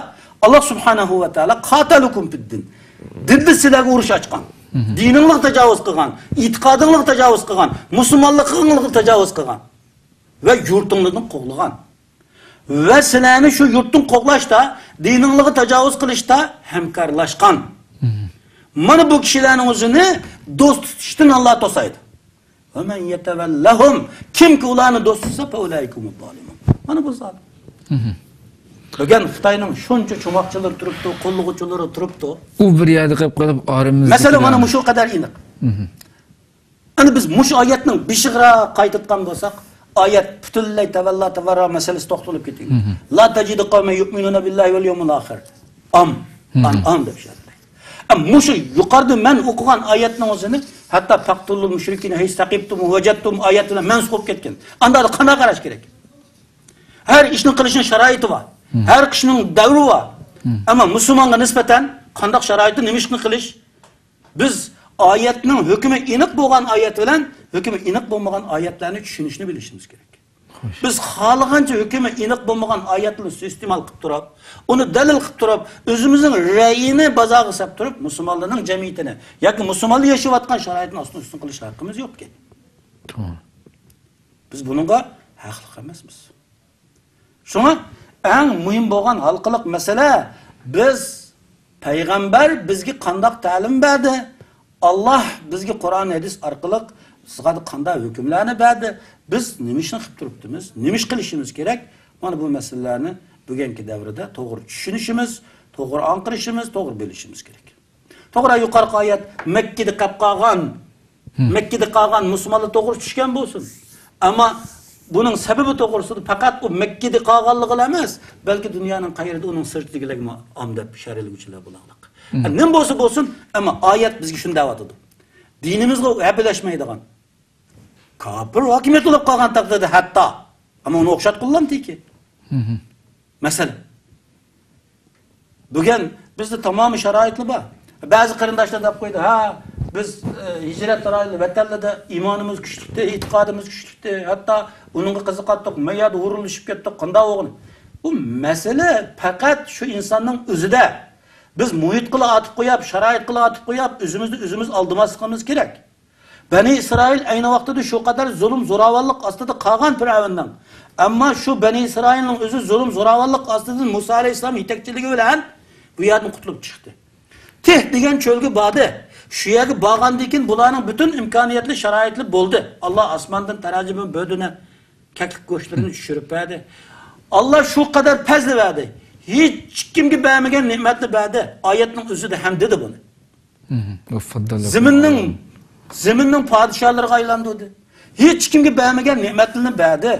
Allah subhanahu va taala qatalukum fid-din. Dinda sizlarga urush ochgan. Diningizga tajovuz qilgan, e'tiqodingizga tajovuz qilgan, musulmonligingizga tajovuz qilgan ve yurtingizdan qo'g'lagan. Ve sizlarni shu yurtning qo'g'lashda, diningizga tajovuz qilishda hamkorlashgan. Mana bu kishilarning o'zini do'st tutishdan Allah to'saydi. Va men yetavallahum, kimki ularni do'st tutsa, fa ulaykumuz zolimun. Mana bu zolim. Bugün Xitoyning shuncha cho'moqchilar turibdi, qo'llag'uvchilari turibdi. U bir yerda qilib qolib orimizda. Mesela mana shu qadar aniq. Ana biz mush oyatning beshig'ra qaytatgan bo'lsak, ayet butunlay tavalla tavarra meselesi to'xtalib ketdi. La tajidu qawmen yu'minuna billahi vel yawmil ahir. Am deb shart. Ama şu yukarıda men okugan ayetning o'zini hatta faqtulul müşrikine histaqibtum vajadtum ayetine mensup ketgan. Anda da qana qarash kerak. Her ishning qilishning sharoiti bor. Her kishning davri bor. Ama musulmonga nisbatan qanday sharoitni nima ishni qilish? Biz ayetning hukmi aniq bo'lgan ayet bilan hukmi aniq bo'lmagan ayetlarni tushunishni bilishimiz kerak. Biz xohlagancha hukmi aniq bo'lmagan ayetlarni iste'mol qilib turib, uni dalil qilib turib, o'zimizning ra'yini bazoga solib turib, musulmonlarning jamiyatini yoki musulmonlar yashayotgan sharoitni aslo ustun qilish haqqimiz yo'q-ku. To'g'ri. Biz buningga haqli emasmiz. Shunga eng muhim bo'lgan halqiliq masala biz payg'ambar bizga qanday ta'lim berdi? Allah bizga Qur'on hadis orqali sizga qanday hukmlarni berdi? Biz nima ishni qilib turibmiz? Nima ish qilishimiz kerak? Mana bu masalalarni bugungi davrda to'g'ri tushunishimiz, to'g'ri anqirishimiz, to'g'ri bilishimiz kerak. To'g'ri yuqorqi oyat Makkada qolgan musulmonlar to'g'ri tushgan bo'lsin. Ammo buning sababi to'g'risida faqat u Makkada qolganligi emas, balki dunyoning qayerida uning sirtligiga omdab sharilguchilar bo'ladi. Nima bo'lsa bo'lsin, ammo oyat bizga shuni da'vat etadi. Dinimizga haplashmaydigan. Kafir hokimiyat bo'lib qolgan taqdirda hatto, ammo uni o'xshat qo'llamdiki. Masalan, bugun bizda tamomiy sharoitlar bor. Ba'zi qarindoshlar deb qo'ydi, ha, biz hijrat tarayli vatanlarda iymonimiz kuchli, e'tiqodimiz kuchli, hatto uningga qiziqatdik, mayada urilishib ketdik, qanday o'g'il. Bu masala faqat shu insonning o'zida. Biz muhit qilib atib qo'yib, sharoit qilib atib qo'yib, o'zimiz aldamasligimiz kerak. Bani İsrail ayni vaqtida shu qadar zulm, zo'ravonlik ostida qolgan Fir'avndan. Ammo shu Bani İsrailning o'zi zulm, zo'ravonlik ostida Musa alayhisalom yetakchiligi bilan bu yerdan qutulib chiqdi. Teh degan cho'lga bordi. Shu yerga borgandan keyin bularning butun imkoniyatli sharoitli bo'ldi. Allah osmondan tarajim bo'dini, kaklik go'shtlarini tushirib berdi. Allah shu qadar fazli berdi. Hiç kimga bermagan ne'matni berdi. Oyatning o'zida ham dedi buni. Zaminning podshohlariga aylantirdi. Hech kimga bermagan ne'matlarni berdi.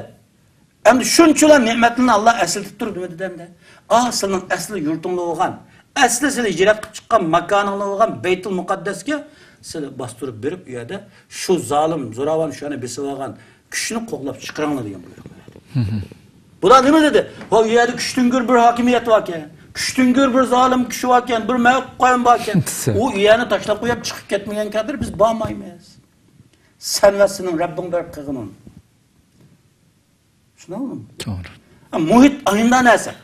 Endi shunchalar ne'matlarni Allah aslatib turdi dedimda. Aslining asli yurtingda bo'lgan, asli sizlar hijrat qilib chiqqan makoningda bo'lgan Baytul Muqaddasga sizlar bostirib berib, u yerda shu zolim, zo'ravon shuni besib olgan kuchni qo'g'lab chiqaringlar degan buyruq berdi. Bular nima dedi? O yerda kuchtingir bir hokimiyat bor ekan. Kuchtingir bir zolim kishi bor ekan, bir mavqe qo'yin bor ekan. U yerni tashlab qo'yib chiqib ketmagan kadar biz bormaymiz. sen ve senin Rabbin bir kığının. Şuna mı? Doğru. Muhit ayında neyse.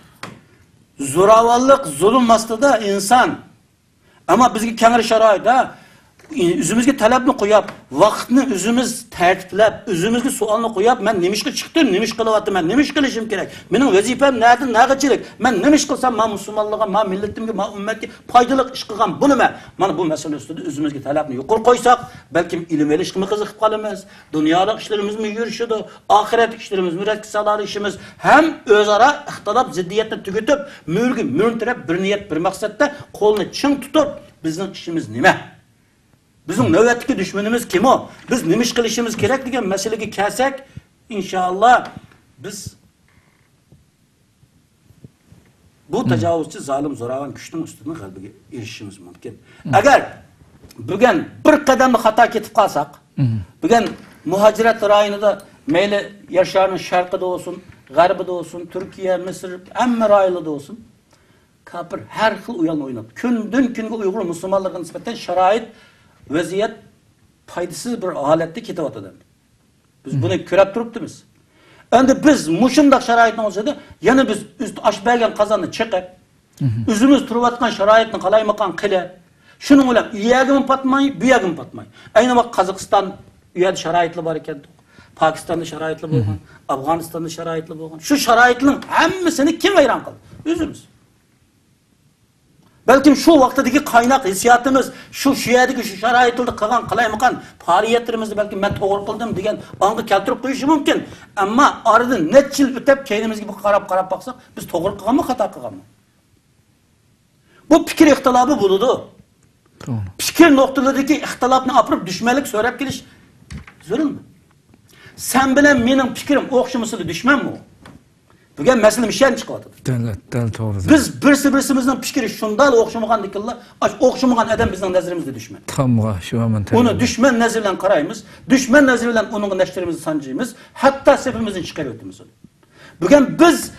Zoravallık, zulüm aslında insan. Ama bizge kenar şarayda üzümüzge talabını koyup, vaktini üzümüz tertiplep, üzümüzge sualını koyup, men nemiş kıl çıktım, nemiş kılıvatım, men nemiş kılışım gerek. Benim vazifem nerede, ne gerek? Men nemiş kılsam, ma Müslümanlığa, ma milletimge, ma ümmetge faydalık iş kılgam. Bunu men, mana bu mesele üstünde üzümüzge talabını yukarı koysak, belki ilim ilişkimi kızıkıp kalımız, dünyalık işlerimiz mi yürüşüdü, ahiret işlerimiz, mürekkisalar işimiz, hem özara ihtilaf ziddiyetini tüketip, mürüntirep bir niyet, bir maksatta kolunu çın tutup, bizim işimiz nime? Bizim nöbetdeki düşmanımız kim o? Biz nemiş kılışımız gerek degan meseleyi kelsek, inşallah biz bu tecavüzçü, zalim, zoravan güçlü üstüne kalbiga erişishimiz mumkin. Agar bugün bir kademli hata ketip kalsak, bugün muhacirat rayonida mayli Yaşar'ın şarkıda olsun, g'arbida olsun, Türkiye, Mısır, hamma rayonida olsun, kapır her xil uyan oynab. Kundan kunga Uyg'ur musulmonlarga nisbatan sharoit vaziyat foydasiz bir holatda ketyapti. Biz buni ko'rib turibmiz. Endi biz mushundaq sharoitning o'zida yana biz oshib bergan qozonni chiqib, o'zimiz turayotgan sharoitni qalaymagan qilib, shuning bilan uyagim patmay, buyagim patmay. Ayni vaqt Qozog'iston uyada sharoitlar bor ekan. Pokistonda sharoitlar bo'lgan, Afg'onistonda sharoitlar bo'lgan. Shu sharoitning hammasini kim vayron qildi? O'zimiz. Belki şu vaqtdagi qaynoq hissiyatimiz, şu yerdagi şu sharoitda qilgan qalaymagan faoliyatlarimizni belki men to'g'ri qildim degan ong'a keltirib qo'yishi mumkin. Ammo oradan necha yil o'tib keynimizga qarab baqsak, biz to'g'ri qilganmi, xato qilganmi? Bu fikr ixtilofi bo'ladi. Fikr nuqtalaridagi ixtilofni olib dushmanlik so'rab kelish zulmmi? Sen bilan mening fikrim o'xshamasa dushmanmi? Bugün mesele mişen çıkmadı. Del doğru. Biz birisi-birimizden fikri şundan okşamagandıkla, okşamagan adam bizden nezirimizde düşman. Tamam, şu an onu düşman nezirlen karayımız, düşman nezirlen onun neşterimizi sancıyımız, hatta sepimizin çıkarıyordumuz onu. Bugün biz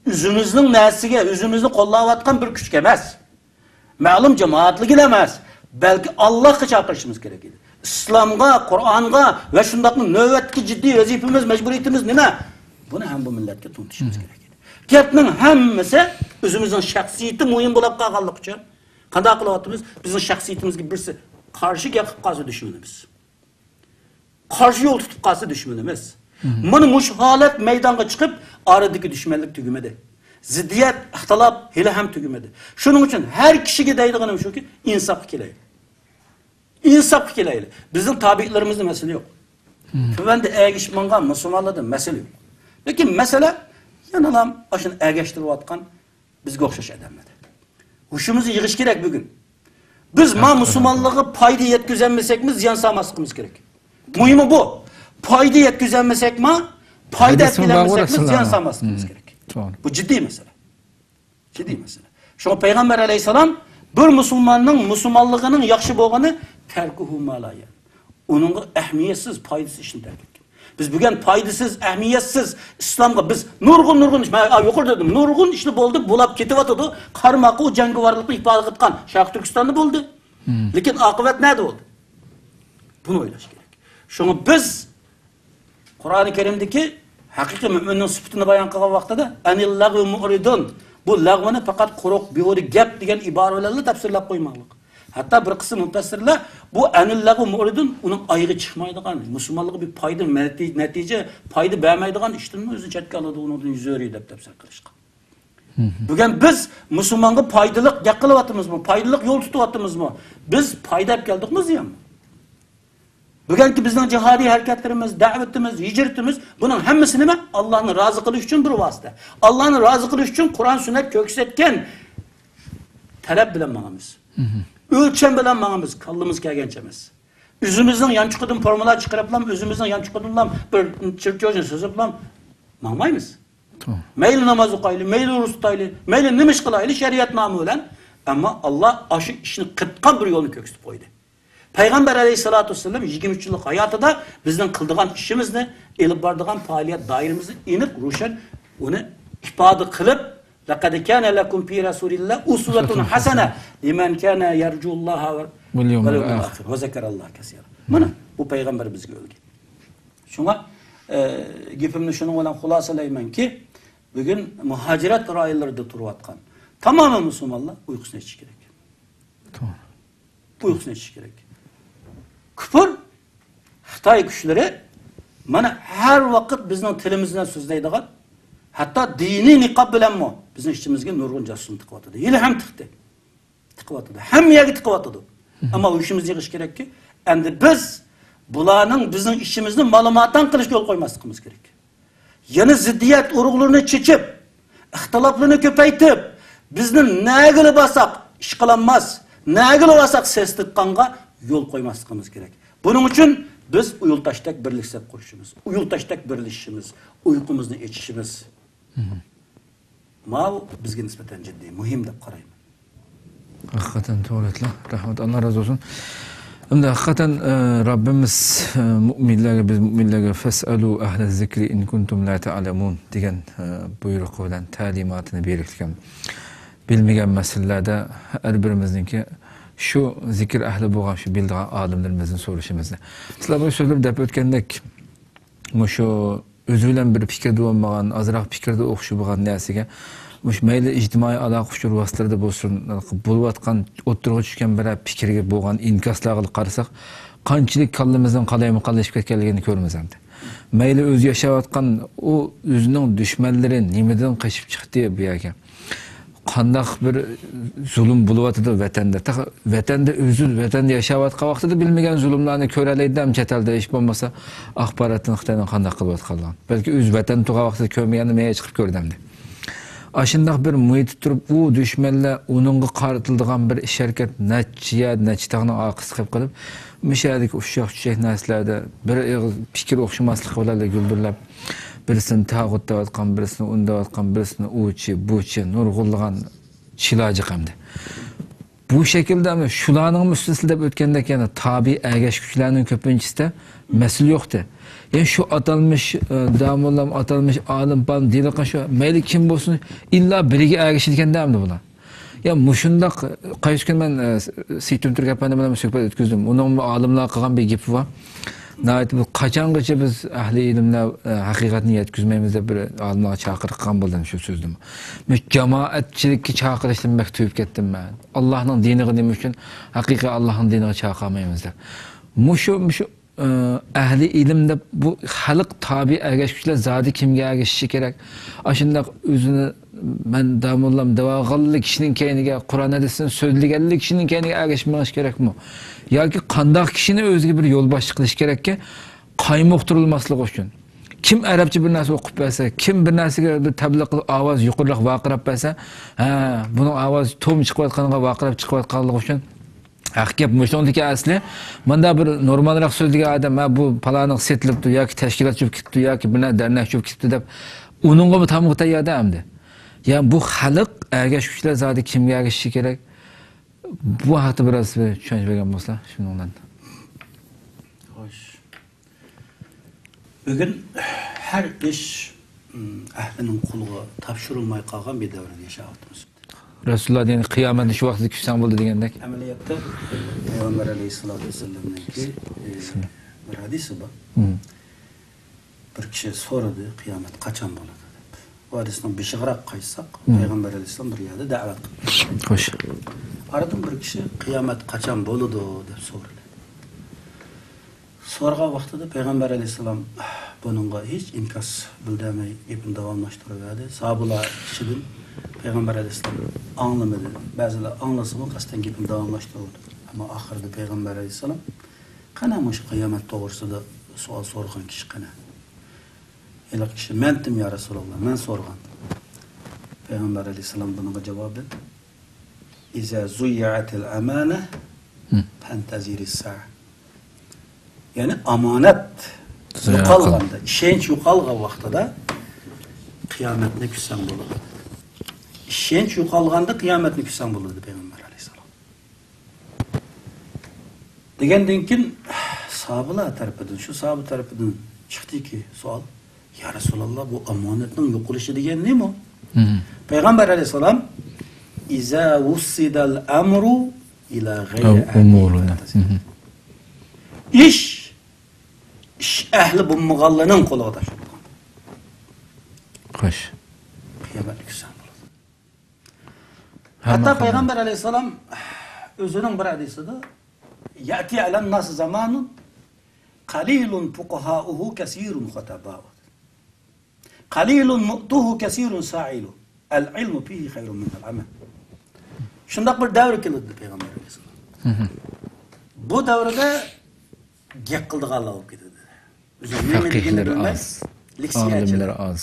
üzümüzün nesige, üzümüzü kollavatkan bir küçük emez. Malum cemaatli gidemez. Belki Allah'a çağırışımız gerekir. İslam'a, Kur'an'a ve şundaklı nöbetki ciddi vazifemiz, mecburiyetimiz ne? Bunu hem bu milletke tunuşumuz gerekir. Gapning hammasi özümüzün şahsiyeti muhim bo'lib qolganlik uchun qanday qilyapmiz? Bizning shaxsiyatimizga birisi qarshi gapib qolsa dushmanimiz. Qarshi yo'l tutib qolsa dushmanimiz. Mana mush holat maydonga chiqib, oradagi dushmanlik tugimadi. Ziddiyat, ixtilof hali ham tugimadi. Shuning uchun har kishiga deydiganim shuki, insof kelaylik. Insof kelaylik. Bizning tabiitlarimizda masala yo'q. Tuvanda ergishmangan musulmonlarda masala yo'q. Lekin mesele yanılam aşın ergeçtirip atkan bizge okşaş edemedi. Huşumuzu yığış gerek bugün. Biz ma Müslümanlığı payda yetküzenmesek mi ziyan sağmasımız gerek. Mühimi bu. Payda yetküzenmesek mi, payda etkilenmesek mi ziyan sağmasımız gerek. Bu ciddi mesele. Ciddi mesele. Şuna Peygamber aleyhisselam bir Müslümanın Müslümanlığının yakşı boğanı terkuhu malaya. Onun ehmiyetsiz paydası işini terk etken. Biz bugün paydasız, ehmiyetsiz İslam'a biz nurgun yukarı dedim, nurgun işli oldu, bulap ketivatıdı, karmakı o cengivarlıklı ifade etken Şarkı Türkistan'da buldu. Lekin akıbet nerede oldu? Bunu oylaş gerek. Şunu biz Kur'an-ı Kerim'deki hakiki müminin sıfatını bayan kılan vaxtada enil lag'u mu'ridun. Bu lag'vini fakat quruq, beori gap degan iboralarla tafsirlab qo'ymoqlik. Hatta bir kısım müfessirler bu enillahu muridun onun ayrı çıkmaydıgan, Müslümanlığı bir paydı netice paydı vermeydigan işten özü çetki aladı onun yüzü örüyor dep tefsir kılışkan. Bugün biz Müslümanlığı paydılık yakılıvatımız mı? Paydılık yol tutuvatımız mı? Biz payda hep geldik mi ziyan mı? Bugünkü bizden cihadi hareketlerimiz, davetimiz, hicretimiz bunun hemmesini mi? Allah'ın razı kılış için bir vasıta. Allah'ın razı kılış için Kur'an sünnet köksetken talep bilen manamız. Ölçen bilen manamız, kallımız kelgençemiz. Üzümüzden yançıkıdın formular çıkarıplam, üzümüzden yançıkıdınlam bir çırpçı sözüplam, mağmayımız. Meyli namazı kaylı, meyli urus tutaylı, meyli nimiş kılaylı şeriat namı ölen. Ama Allah aşı işini kıtkan bir yolunu köksüp koydu. Peygamber aleyhissalatü vesselam 23 yıllık hayatı da bizden kıldığan işimizni, elip bardığan faaliyet dairemizi inip ruşen onu ifade kılıp لَقَدْ كَانَ لَكُمْ فِي رَسُولِ اللّٰهِ اُسْوَةٌ حَسَنَةٌ لِمَنْ كَانَ يَرْجُوا اللّٰهَ وَالْيَوْمَ الْآخِرَ وَذَكَرَ اللّٰهَ كَثِيرًا. Mana bu payg'ambar bizga o'lgan. Shunga gapimni shuning bilan xulosalaymanki, bugun muhojirat rayonlarida turayotgan tamomı Müslümanlar uykusuna yetiş gerek. Tamam. Uykusuna yetiş gerek. Küfür, Xitay güçleri mana her vakit bizning tilimizdan so'zlaydigan, hatta dini niqob bilan mo bizning ishimizga nurg'un jasurni tiqyotdi. Yili ham tiqdi. Tiqyotdi. Hammaga tiqyotdi. Ammo ishimiz yig'ish kerakki, endi biz bularning bizning ishimizni ma'lumotdan qilishga yo'l qo'ymasligimiz kerak. Yana ziddiyat urug'larini chechib, ixtiloflarni ko'paytib, bizni nagili basak ish qilinmas, nagili basak ses tutqanga yo'l qo'ymasligimiz kerak. Buning uchun biz uyultaştak birleşsek koşuşumuz, uyultaştak birleşişimiz, uykumuzni içişimiz. Mal bizge nispeten ciddi, muhim deb qarayman. Hakikaten tuvaletler. Rahmet Allah razı olsun. Şimdi hakikaten Rabbimiz müminlerge fes'alu ahle zikri in kuntum la ta'lemun degan buyruq bilan ta'limatini bergan. Bilmegan meselelerde her birimizniki şu zikir ahli bo'lgan şu bildiğin alimlerimizin soruşumuzda. Sizlar bu sözler dep ötkendek şu özü bilen bir fikirde olmagan, azroq fikirde o'qishib bo'lgan narsaga mayli ijtimoiy aloqa uchur vositalarda bo'lsin, bo'layotgan o'tirg'i tushgan bir fikirga bo'lgan inkoslarga qarasak, qanchalik kallamizdan qalayib ketganligini ko'ramiz endi. Mayli o'zi yashayotgan o o'zining dushmanlari nimadan qochib chiqdi bu yerga. Qandaq bir zulm bo'layotdi vatanda. Vatanda o'zi vatanda yashayotgan vaqtida bilmagan zulmlarni ko'ralaydi-am chet elda ish bo'lmasa axborotni Xitoydan qandaq qilayotganlar. Balki o'z vatan tug'a vaqtida ko'rmaganini men chiqib ko'rdimdi. Aşındaq bir muhit turib u dushmanlar uningga qaratiladigan bir ish harakat nachitag'ni oqis qilib qilib, mishadik ushaq narsalarda bir fikr o'xshamaslik bilan guldirlab birisini tağut deyotgan, birisini undayotgan, birisini buchi, nurg'ulg'an chiloji qamdi. Bu şekilde mi şularning müstesli deb o'tgandek yana tabi ergash kuchlarning ko'pinchisida mas'ul yo'qdi. Yani şu atalmış damollam atalmış alim ban diliqan şu mayli kim bo'lsin illa biriga ergashadigan damdi bular. Ya mushundaq qaysi kun men Seytun Turk apani bilan suhbat o'tkazdim. Uning olimlar qilgan bir gapi bor. Nayt bu qachongacha biz ahli ilmlar haqiqatni yetkazmaymiz deb bir olimlar chaqirgan bo'ldim shu so'zni. Men jamoatchilikka chaqirishdan maktub ketdim men. Allohning diniga nima uchun haqiqiy Allohning diniga chaqirmaymiz deb. Mushu ahli ilimde bu xalq tabi ergashuvchilar zodi kimga ergashishi kerak? Ashundaq o'zini men damollam davog'alli kishining kayniga Qur'on hadisini so'zlaganlik kishining kayniga ergashmash kerakmi? Yoki qandaq kishini o'ziga bir yo'lboshchilik qilish kerakki, qaymoqtirilmasligi uchun. Kim arabcha bir narsa o'qib bersa, kim bir narsaga bir tabliq qilib ovoz yuqoriroq vaqirab bersa, ha, buning ovoz tom chiqayotganiga vaqirab chiqayotganligi uchun Hakip müştondaki asli, manda bir normalroq so'zlagan adam bu palaning setilibdi yoki tashkilot chop ketdi yoki bina dernek chop ketdi deb uningga bu tamg'i tayyorlamdi. Yani bu xalq ergashuvchilar zodi kimga ergashishi kerak? Bu haqda biroz tushuncha bergan bo'lsa, shundan. Xo'sh. Bugun har ish ahlining quliga topshirilmay qolgan bir davrda yashayapmiz. Resulullah yani kıyametinde şu vakti küçükten buldu diyendek. Ameliyatta Peygamber Aleyhisselatü Vesselam'daki bir hadisi var. Bir kişi soradı kıyamet kaçan болады deb. O hadisden bir şıgırak kaysak Peygamber Aleyhisselam bir yerde davet kıldı. Hoş. Aradan bir kişi kıyamet kaçan болады deb soradı. Sorga vaxtida Peygamber Aleyhisselam bununla hiç inkas bildirmey ipini davamlaştırıverdi. Sahabeler kişinin Peygamber Aleyhisselam anlamadı. Bazıları anlasa bu kasten gipini davamlaştırdı. Ama ahirde Peygamber Aleyhisselam kanamış kıyamet doğrusunda sual sorgan kişi kana. Ela kişi mentim ya Resulallah, men sorgan. Peygamber Aleyhisselam bununla cevap verdi. İza zuyyatil amane fentaziri sa'a. Yani amanet yo'qolganda, ishonch yo'qolgan vaqtida qiyomatni kutsan bo'ladi. Ishonch yo'qolganda qiyomatni kutsan bo'ladi Peygamber Aleyhisselam. Degandan keyin sahobalar tarafidan, shu sahoba tarafidan chiqdiki savol, ya Resulallah bu amonatning yo'qolishi degan nima? Peygamber Aleyhisselam iza wussidal amru ila ghayri amri. ish ahli bo'lmaganlarning qo'liga tashlangan. Xo'sh. Qiyomat inson bo'ladi. Hatta Payg'ambar alayhisalom o'zining bir hadisida ya'ti alan nas zamanun qalilun fuqaha'uhu kasirun khutaba'u. Qalilun mu'tuhu kasirun sa'ilu. Al-ilmu fihi khayrun min al-amal. Shundaq bir davr keldi Payg'ambar alayhisalom. Bu davrda gap qildiganlar bo'lib ketdi. Faqihlar az. Olimlar az.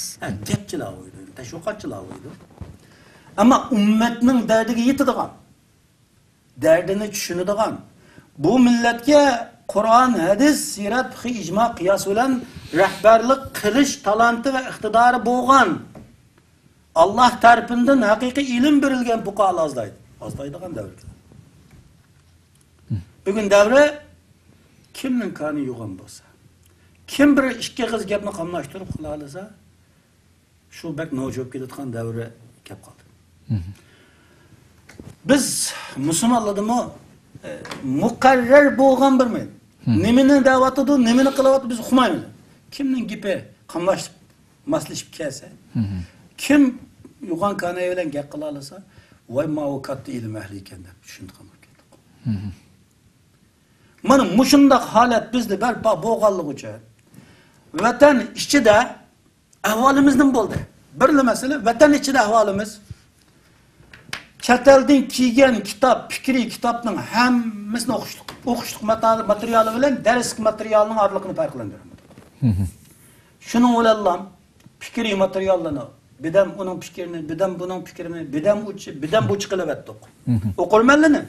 Gapchilar bo'ldi, tashviqotchilar bo'ldi. Ammo ummatning dardiga yetadigan, dardini tushunadigan, bu millatga Qur'on, hadis, sirat, fiqh, ijmo, qiyos bilan rahbarlik qilish talanti va iqtidori bo'lgan, Alloh tarafidan haqiqiy ilm berilgan fuqarolar ozlaydigan davr. Bugun davri kimning qoni yo'g'on bo'lsa, kim bir ikki qiz gapni qamlashtirib qila olsa, shu bak nojo'b ketadigan davri kelib qoldi. Biz musulmonlarmi muqarrar bo'lgan bilmaydi. Nimani da'vatidi, nimani qilyapti biz uqmaymiz. Kimning gapi qamlashib, maslashib kelsa, kim yo'g'on qoni bilan gap qila olsa, voy ma'u katta ilm ahli ekan deb tushundim. Mana mushundaq holat bizda barpo bo'lganligi uchun vatan ichida ahvolimizdan bo'ldi. Bir masala vatan ichida ahvolimiz chet eldan kelgan kitob, fikriy kitobning hammasini o'qishlik materiali bilan dars materialining orliqini farqlantiramiz. Shuning bilan fikriy materiallarni birdan uning fikrini, birdan buning fikrini, birdan bu chiqilavatdi. O'qilmanlarni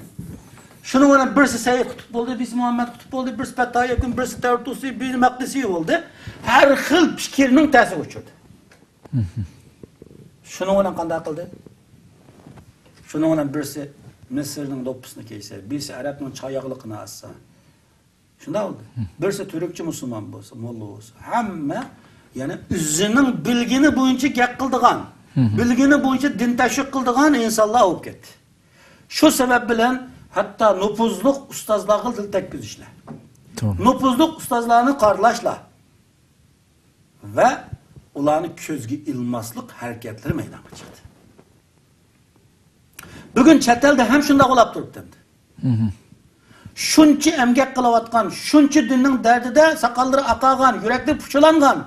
Şunun ona birisi Said Kutub oldu, birisi Muhammed Kutub oldu, birisi Fettah Yakın, birisi Tertusi, birisi Maqdisi oldu. Her xil fikrinin tasiri uçurdu. Şunun ona qanday qildi? Şunun ona birisi Mısır'ın doppusunu kiyse, birisi Arap'ın çayaqlıqını assa. Şunda oldu. Birisi Türkçe Müslüman bolsa, molla olsa. Hamma yani üzünün bilgini boyunca gap qildigan, bilgini boyunca din tashviq qildigan insonlar bo'lib ketdi. Shu sabab bilan hatta nüfuzluk ustazlarga dil tekkizishlar. Nüfuzluk ustazlarni qarlashlar ve ularni ko'zga ilmaslik harakatlari maydonga chiqdi. Bugun chet elda ham shunday bo'lib turibdi. Shuncha emgak qilayotgan, shuncha dinning dardida saqallari aqagan, yurakda puchulangan,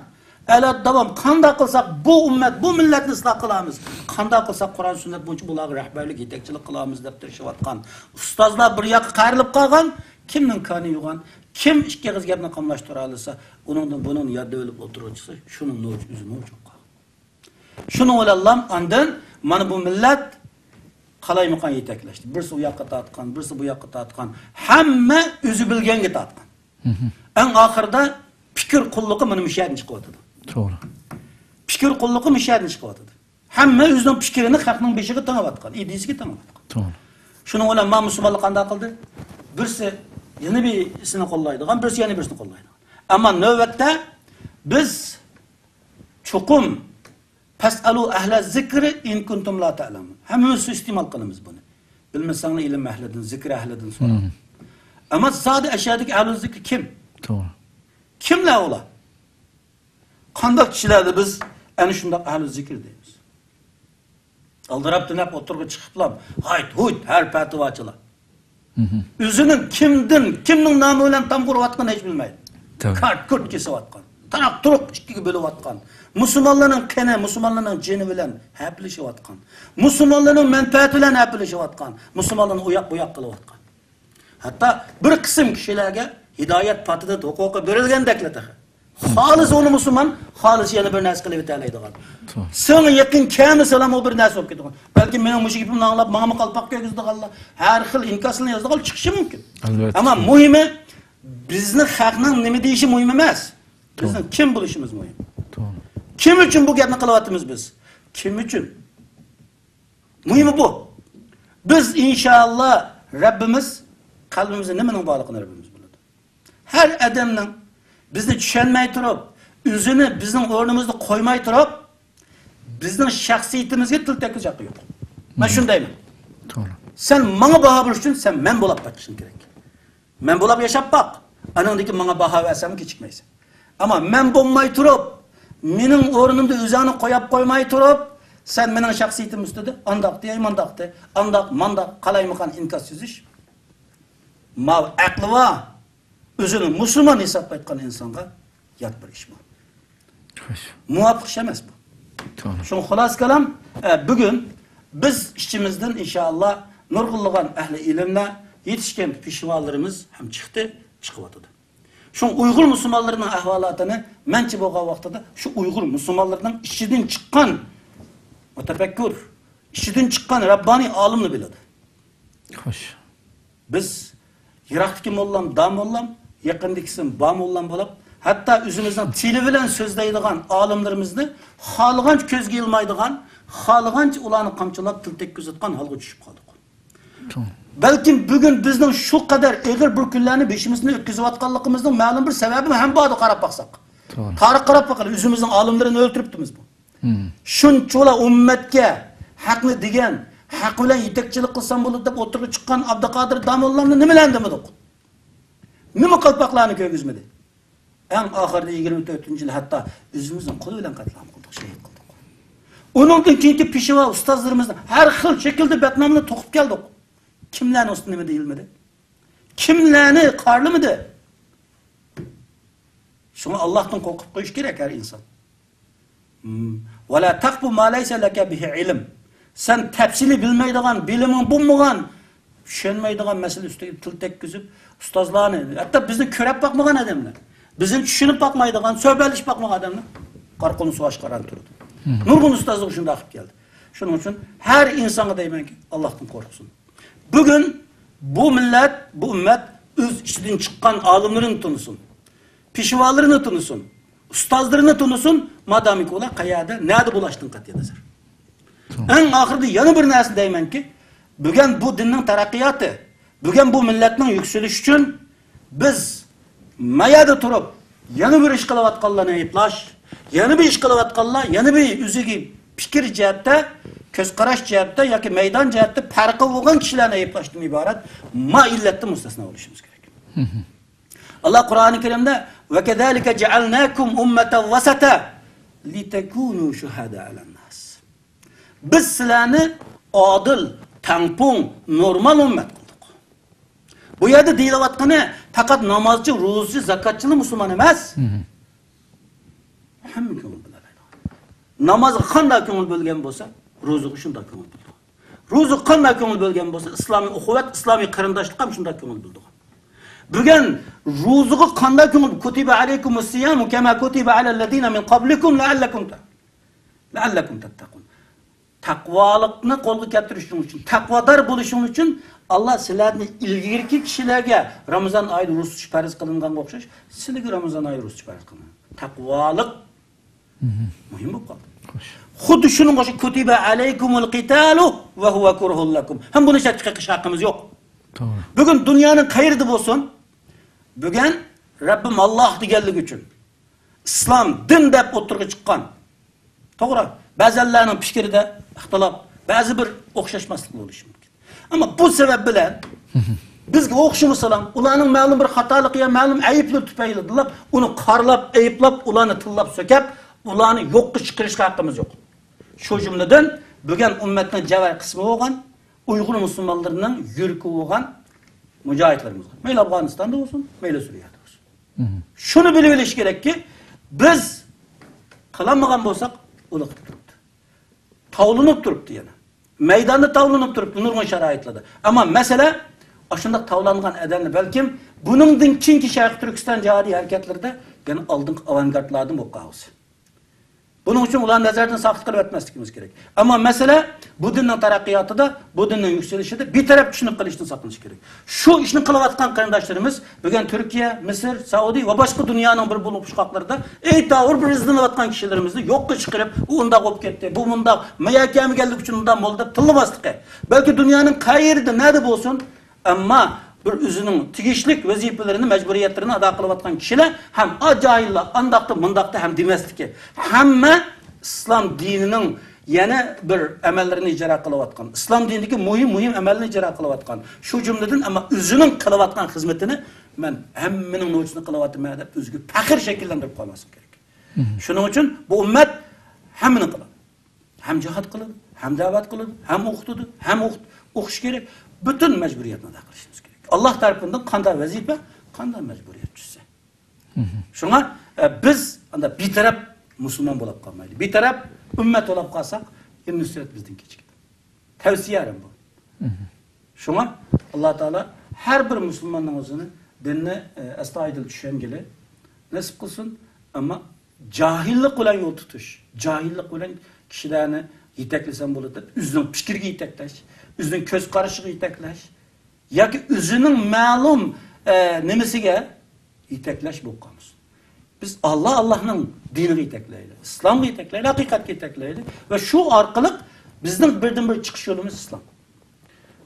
alat davom qanday qilsak bu ummat, bu millatni isloh qilamiz. Qanday qilsak Qur'on sunnat bo'yicha bularga rahbarlik, yetakchilik qilamiz deb tirishayotgan ustozlar bir yoqqa qayrilib qolgan, kimning qoni yo'g'on, kim ikki qiz gapni qamlashtira olsa, uningdan buning yodda o'lib o'tiruvchisi, shuning o'zi mavjud qolgan. Shuni o'ylayman, ondan mana bu millat qalaymiqan yetaklashdi. Birisi u yoqqa tortgan, birisi bu yoqqa tortgan, hamma o'zi bilganga tortgan. Eng oxirida fikr qulluqi mana mushaydan chiqyapti. To'g'ri. Fikr qulluqi mushaydan chiqyapti. Hamma o'zining fikrini xalqning beshiga tangayotgan, idisiga tangayotgan. To'g'ri. Shuni o'ylayman, musulmonlar qanday qildi? Birisi yana birisini qo'llaydigan, birisi yana birisini qo'llaydigan. Ammo navbatda biz chuqum Fas'alu ahla zikri in kuntum la ta'lamun. Hammamiz iste'mol qilamiz buni. Bilmasanglar ilm ahlidan, zikr ahlidan so'ra. Ammo zodi ashadiki ahli zikr kim? To'g'ri. Kimlar ular? Qanday kishilarni biz ana shunday ahli zikr deymiz. Aldirab tunab o'tirib chiqiblar. Hayt, hut, har fatvochilar. O'zining kimning nomi bilan tam qurayotganini hech bilmaydi. Kart kesayotgan. Taraq turuq ikkiga bo'layotgan. Musulmonlarning qani, musulmonlarning jini bilan haplashayotgan. Musulmonlarning manfaati bilan haplashayotgan. Musulmonlarni uyoq bu yoq qilayotgan. Hatto bir qism kishilarga hidoyat patida huquqi berilgandeklar. Xolis uni musulmon, xolis yana bir narsa qilib o'taydigan. Sen yaqin kami salom o bir narsa bo'lib ketgan. Balki mening mushuk ipimni anglab, menga qalpoq ko'gizdiganlar har xil inkosini yozdigan chiqishi mumkin. Ammo muhimi bizni xalqning nima deyishi muhim emas. Bizning kim bo'lishimiz muhim. To'g'ri. Kim uchun bu gapni qilyapmiz biz? Kim uchun? Muhimi bu. Biz inshaalloh Rabbimiz qalbimizda nimaning borligini Rabbimiz biladi. Har odamning bizni tushunmay turib, o'zini bizning o'rnimizda qo'ymay turib, bizning shaxsiyatimizga til tekkiz haqqi yo'q. Men shundayman. To'g'ri. Sen menga baho berish uchun sen men bo'lib boqishing kerak. Men bo'lib yashab boq. Anandaki bana baha versem keçikmeysin. Ama men bulmay turup, mening o'rnimda o'zini qo'yib qo'ymay turib, sen mening shaxsiyatim ustida andaq deyay, mandaq dey, andaq, mandaq qalaymiqan inkas so'zish. Mav aqli va o'zini musulmon hisoblayotgan insonga yot bir ish bu. Muvofiq emas bu. To'g'ri. Shuni xolos kalam, bugun biz ishimizdan inshaalloh nurg'unlagan ahli ilmlar yetishgan peshvolarimiz ham chiqdi, chiqyapti. Şu Uygur Müslümanlarının ahvalatını mençi bo'lgan vaqtida şu Uygur Müslümanlarının işidan chiqqan mutafakkur, işidan chiqqan Rabbani olimni biladi. Xo'sh. Biz Iroqdagi mollam, damollam, yaqindagisin bamollam bo'lib, hatto o'zimizning tili bilan so'zlaydigan olimlarimizni xohlagan ko'zga ilmaydigan, xohlagancha ularni qamchilab til tekkizayotgan holga tushib qoldik. Belki bugün bizden şu kadar eğer bir günlerini beşimizde ötküzüvatkanlığımızın ma'lum bir sebebi hem bu adı qarab baksak. Tarih qarab bakalım, üzümüzün alımlarını öldürüptümüz bu. Şunçola ümmetke hakkını digen, hak bilen yetekçilik kılsam bulup da oturup çıkan Abdülkadir Damollaryny nimelendirmedik? Nima kalpaklarını köygüzmedi? En ahirde 24. yıl hatta üzümüzün kolu bilen katliam kıldık, şehit kıldık. Onundan keyin pişiva ustazlarımızdan her xil şekilde Betnam'ını tokup geldik. Kimlerin üstüne mi değilmedi? Kimlerini karlı mıydı? Şunu Allah'tan korkup koyuş gerek her insan. وَلَا تَقْبُ مَا لَيْسَ لَكَ بِهِ ilim. Sen tepsili bilmeydiğin, bilimin bulmayan, düşünmeydiğin mesele üstüne tıl tek güzüp, ustazlarını, hatta bizni körep bakmayan adamlar, bizim düşünüp bakmaydiğin, söbeliş bakmayan adamlar, karkonu suvaş karan durdu. Nurgun ustazlığı şunda akıp geldi. Şunun için her insana deymen ki Allah'tan korksun. Bugün bu millet, bu ümmet öz içinden çıkan alimlerini tanısın. Pişivalarını tanısın. Ustazlarını tanısın. Madami ki ola kayada nerede bulaştın katya nazar. En ahirde yanı bir neresi deymen ki bugün bu dinin terakkiyatı, bugün bu milletin yükseliş için biz mayada turup yanı bir iş kılavatkallarına ayıplaş, yanı bir iş kılavatkallar, yanı bir üzügi fikir cihette köz qarash jihatda yoki maydon jihatda farqi bo'lgan kishilarni ayblashdan iborat ma illatdan mustasno bo'lishimiz kerak. Allah Qur'oni Karimda va kadalika ja'alnakum ummatan wasata litakunu shuhada 'alan nas. Biz sizlarni odil, tangpung, normal ummat qildik. Bu yerda deyilayotgani faqat namozchi, ro'zachi, zakotchi musulmon emas. Hamma ko'ngil biladi. Namoz qanday ko'ngil bo'lgan bo'lsa, ro'zaga shunday ko'ngil bildi. Ro'za qanday ko'ngil bo'lgan bo'lsa, islomiy ukhuvat, islomiy qarindoshlik ham shunday ko'ngil bildi. Bugun ro'zaga qanday ko'ngil kutiba alaykumus siyam kama kutiba alal ladina min qablikum la'allakum tattaqun. Taqvolikni qo'lga keltirish uchun, taqvodor bo'lish uchun Allah sizlarni ilgirki kishilarga Ramazon oyida ro'za tutish farz qilinganga o'xshash, sizlarga Ramazon oyida ro'za tutish farz qilingan. Taqvolik muhim bo'lib qoldi. Xuddi shuningga o'xshab kutiba alaykumul qitalu va huwa kurhul lakum. Ham buni chiqish haqqimiz yo'q. To'g'ri. Bugun dunyoning qayerida bo'lsin, bugun Rabbim Alloh deganligi uchun islom din deb o'tirga chiqqan. To'g'ri. Ba'zilarning fikrida ixtilof, ba'zi bir o'xshashmaslik bo'lishi mumkin. Ammo bu sabab bilan bizga o'xshamasalam, ularning ma'lum bir xatolik ya ma'lum ayibli tufayli dilab, uni qarlab, ayiblab, ularni tillab so'kab, ularni yo'qqa chiqarish haqqimiz yo'q. Shu jumladan bugun ummatning javay qismi bo'lgan Uyg'ur musulmonlarining yurki bo'lgan mujohidlarimiz. Mayli Afg'onistonda bo'lsin, mayli Suriyada bo'lsin. Shuni bilib olish kerakki, biz qilamagan bo'lsak, ular qilib turibdi. Tavlanib turibdi yana. Maydonda tavlanib turibdi nurg'un sharoitlarda. Ammo masala ashunda tavlangan adamlar balkim buningdan keyingi Sharq Turkiston jihodiy harakatlarida yana oldingi avangardlardan bo'lib qolsa. Bunun için ulan nazardan sakit kılıp etmezlikimiz gerek. Ama mesele bu dinin terakkiyatı da, bu dinin yükselişi de bir taraf düşünüp kılışını saklanış gerek. Şu işini kılıvatkan kardeşlerimiz, bugün Türkiye, Mısır, Saudi ve başka dünyanın bir bulup şakakları da tavır bir izini vatkan kişilerimiz de yok çıkarıp, o unda kop gitti, bu munda, mayakemi geldik için ondan oldu da tıllamazdık. Belki dünyanın kayırı da nerede olsun, ama bir üzünün tigişlik vazifelerini, mecburiyetlerini ada kılıvatkan kişiler hem acayilla, andakta, mındakta hem demezdi ki. Hem İslam dininin yana bir amallarni ijro qilayotgan, islom dinidagi muhim amallarni ijro qilayotgan, shu jumladan ama o'zining qilayotgan xizmatini men hammaning no'chisini qilayotman deb o'ziga faxr shakllantirib qolmasin kerak. Shuning uchun bu ummat hammani qiladi. Ham jihad qiladi, ham da'vat qiladi, ham o'qitadi, ham o'qish kerak. Bütün mecburiyatni ado qilishimiz kerak. Alloh tarafidan qanday vazifa, qanday majburiyat tushsa. Shunga biz anda betaraf musulmon bo'lib qolmaydi. Betaraf ummat bo'lib qolsak, nusrat bizdan kechikadi. Tavsiyarim bu. Shunga Alloh taolo har bir musulmonning o'zini dinni astoydil tushungili nasib qilsin, ammo jahillik bilan yo'l tutish, jahillik bilan kishilarni yetaklasam bo'ladi, o'zining fikriga yetaklash, o'zining ko'z qarashiga yetaklash yoki o'zining ma'lum nimasiga yetaklash bo'lib qolamiz. Biz Allohning diniga yetaklaylik, islomga yetaklaylik, haqiqatga yetaklaylik va shu orqali bizning birdan-bir chiqish yo'limiz islom.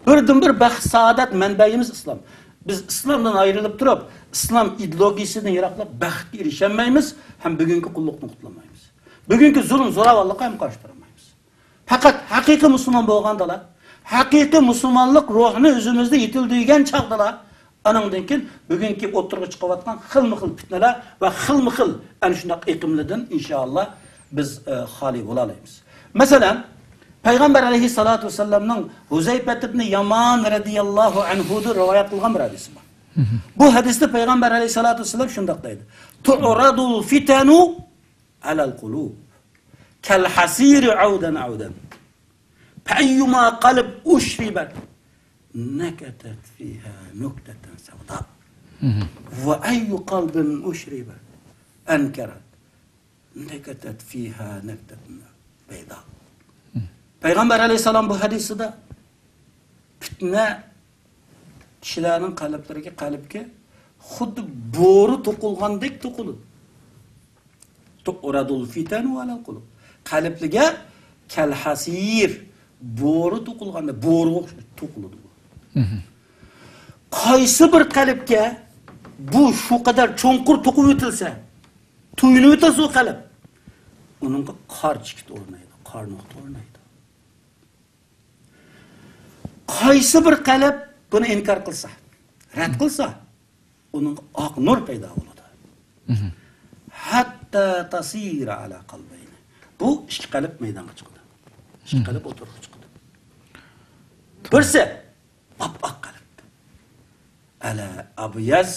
Birdan-bir baxt, saodat manbayimiz islom. Biz islomdan ayrılıp turib, islom ideologiyasidan yiroqlab baxtga erishamaymiz, ham bugungi qulluqni qutlamaymiz. Bugungi zulm, zo'ravonlikqa ham qarshi turmaymiz. Faqat haqiqiy musulmon bo'lgandalar, haqiqiy musulmonlik ruhini o'zimizda yetildigan chaqdalar, anandan keyin bugungi o'tirg'i chiqayotgan xilma-xil fitnalar va xilma-xil ana shunday iqimlardan inshaalloh biz xoli bo'la olamiz. Masalan, Peygamber aleyhissalatu vesselam'ның Huzeyfet ibn Yaman radiyallahu anhu'da rivayet kılgan bir hadisi var. Bu hadiste Peygamber aleyhissalatu vesselam şundak deydi. Tu'radul fitenu alal kulub. Kel hasiri avden avden. Feyyuma kalb uşribet. Neketet fiha nukteten sevda. Ve eyyu kalbin uşribet. Enkerat. Neketet fiha nekteten beyda. Peygamber aleyhisselam bu hadisinde fitne kişilerin kalpke xuddi boru to'qilgandek to'qiladi. Tu'radul fitanu alal qulub. Qalbliga kal hasir boru to'qilganda boru to'qiladi bu. Qaysi bir qalbga bu shu qadar cho'nqur to'qib o'tilsa, tuyunib o'tsa o qalb, uning qor chikit o'rnaydi, qor nuqta o'rnaydi. Qaysi bir qalb buni inkor qilsa, rad qilsa, uning oq nur paydo bo'ladi. Hatta tasira ala qalbayni. Bu ikki qalb maydonga chiqadi. Ikki qalb o'tirib chiqadi. Birsi oppoq qalb. Ala abyaz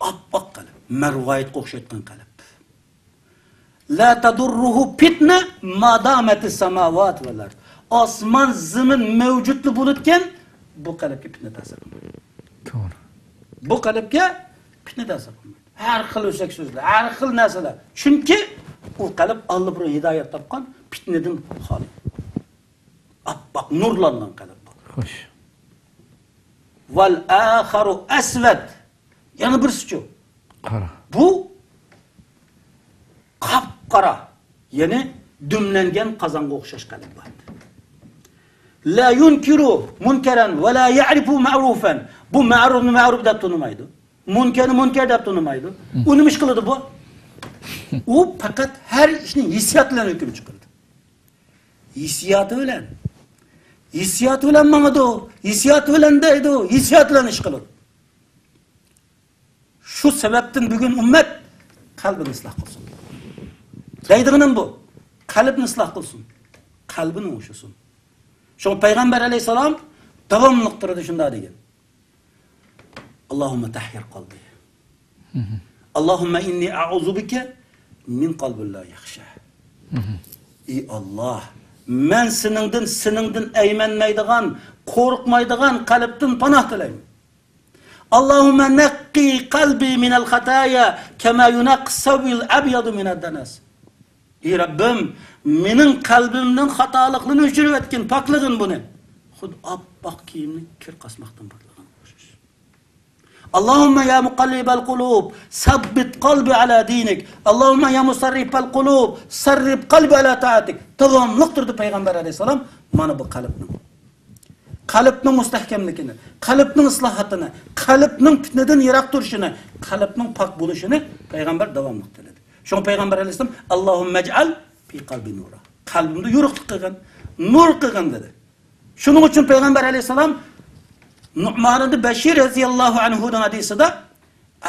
oppoq qalb, marvoyatga o'xshatgan qalb. La tadurruhu fitna ma damatis samawat val ard. Osman zimin mevcutlu bulutken bu qalbga fitna ta'sir qilmaydi. To'g'ri. Bu qalbga fitna ta'sir qilmaydi. Har xil o'sak so'zlar, har xil narsalar. Chunki u qalb Alloh bir hidoyat topgan, fitnadan xoli. Oppoq nurlangan qalb bu. Xo'sh. Val akharu aswad. Yana birisi-chi. Qara. Bu qop-qora, ya'ni dumlangan qozonga o'xshash qalb bor. La yunkiru munkaran ve la ya'rifu ma'rufan. Bu ma'ruf deb tunimaydi. Munkarni munkar deb tunimaydi. U nima ish qiladi bu? U faqat har ishning hissiyot bilan hukm chiqaradi. Hissiyot bilan mangadi, hissiyot bilan deydi, hissiyot bilan ish qiladi. Shu sababdan bugun ummat qalbini isloh qilsin. Deydiganim bu. Qalbni isloh qilsin. Qalbini o'shasin. Şu Peygamber aleyhisselam devamlık durdu şunda degan. Allahümme tahhir kalbi. Allahümme inni a'udhu bike min kalbin la yakhsha. Ey Allah, men seningden eymenmeydigan, korkmaydigan kalbden panah dilayım. Allahümme nakki kalbi minel hataya kema yunaqqa savil abyadu mined danas. Ey Rabbim, mening qalbimning xatoliklarni o'chirib etgan, poklig'in buni. Xud oppoq kiyimni kir qasmoqdan poklig'in o'xshash. Allohumma ya muqallibal qulub, sabbit qalbi ala dinik. Allohumma ya musarrifal qulub, sarrif qalbi ala ta'atik. Davomli turdi Payg'ambar alayhisalom mana bu qalbning mustahkamligini, qalbning islohotini, qalbning fitnadan yiroq turishini, qalbning pok bo'lishini Payg'ambar davomli tiladi. Şu Peygamber aleyhisselam Allahümme ec'al fi kalbi nura. qalbimda yo'riqlik qilgan, nur qilgan dedi. Shuning uchun payg'ambar alayhisalom Nu'man ibn Bashir radhiyallohu anhu dan hadisida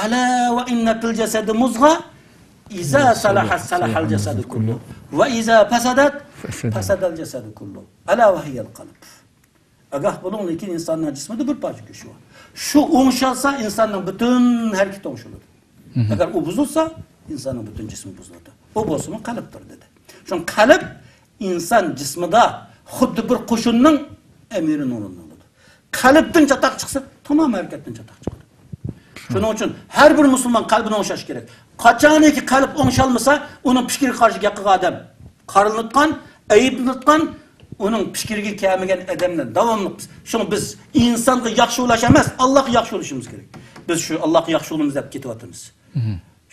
ala va inna fil jasadi muzgha iza salaha salaha al jasadu kullu va iza fasadat fasada al jasadu kullu ala va hiya al qalb. Agah bunun için insanın cisminde bir parça güçü var. Şu o'ngshalsa insonning butun harakati o'ngshiladi. Agar u buzilsa insonning butun jismi buziladi. O bo'lsin qalbdir dedi. Shu qalb inson jismida xuddi bir qo'shinning amirini o'rinlaydi. Qalbdan chatoq chiqsa, tamom harakatdan chatoq chiqadi. Shuning uchun har bir musulmon qalbini o'ngshash kerak. Qachoniki qalb o'ngshalmasa, uning fikriga qarshi gap qilgan odam qarinlatgan, ayiblatgan, onun fikriga kelmagan odamlar davomli. Shuni biz insonga yaxshi bo'lish emas, Allohga yaxshi bo'lishimiz kerak. Biz shu Allohga yaxshi bo'lamiz deb ketyapmiz.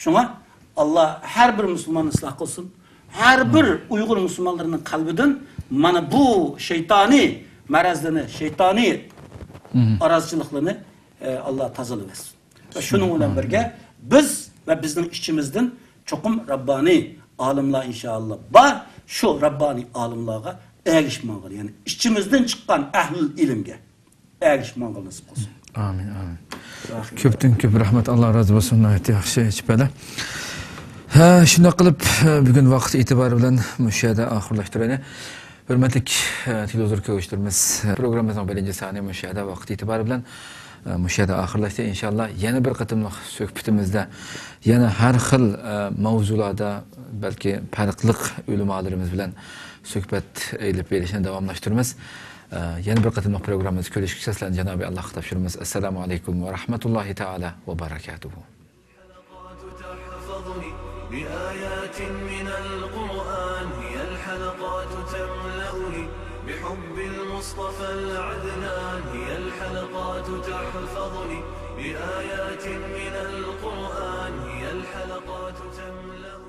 Shunga Allah her bir Müslümanı ıslah kılsın. Her bir Uygur Müslümanlarının kalbinden mana bu şeytani marazlarını, şeytani arazcılıklarını Allah tazalıversin. Ve şunun ile birge biz ve bizim içimizden çokum Rabbani alimler inşallah var. Şu Rabbani alimlerine erişmağır. Yani içimizden çıkan ehl-i ilimge erişmağır nasip olsun. Amin, amin. Köptün köp rahmet, Allah razı olsun. Yaxshi chipala. Shunday qilib bugun vaqt e'tibori bilan shu yerda oxirlashtiraylik. Hurmatli televizor ko'ruvchilarimiz, programmamizning birinchi soni shu yerda vaqt e'tibori bilan shu yerda oxirlashdi. Inshaalloh yana bir qatimliq suhbatimizda yana har xil mavzularda balki farqli ulamolarimiz bilan suhbat elib berishni davomlashtiramiz. Yana bir qatimliq programmamiz ko'rishga sizlarni Janobi Allohga topshiramiz. Assalomu alaykum va rahmatullohi taala va barakatuh. بآيات من القرآن هي الحلقات تملأني بحب المصطفى العدنان هي الحلقات تحفظني بآيات من القرآن هي الحلقات تملأني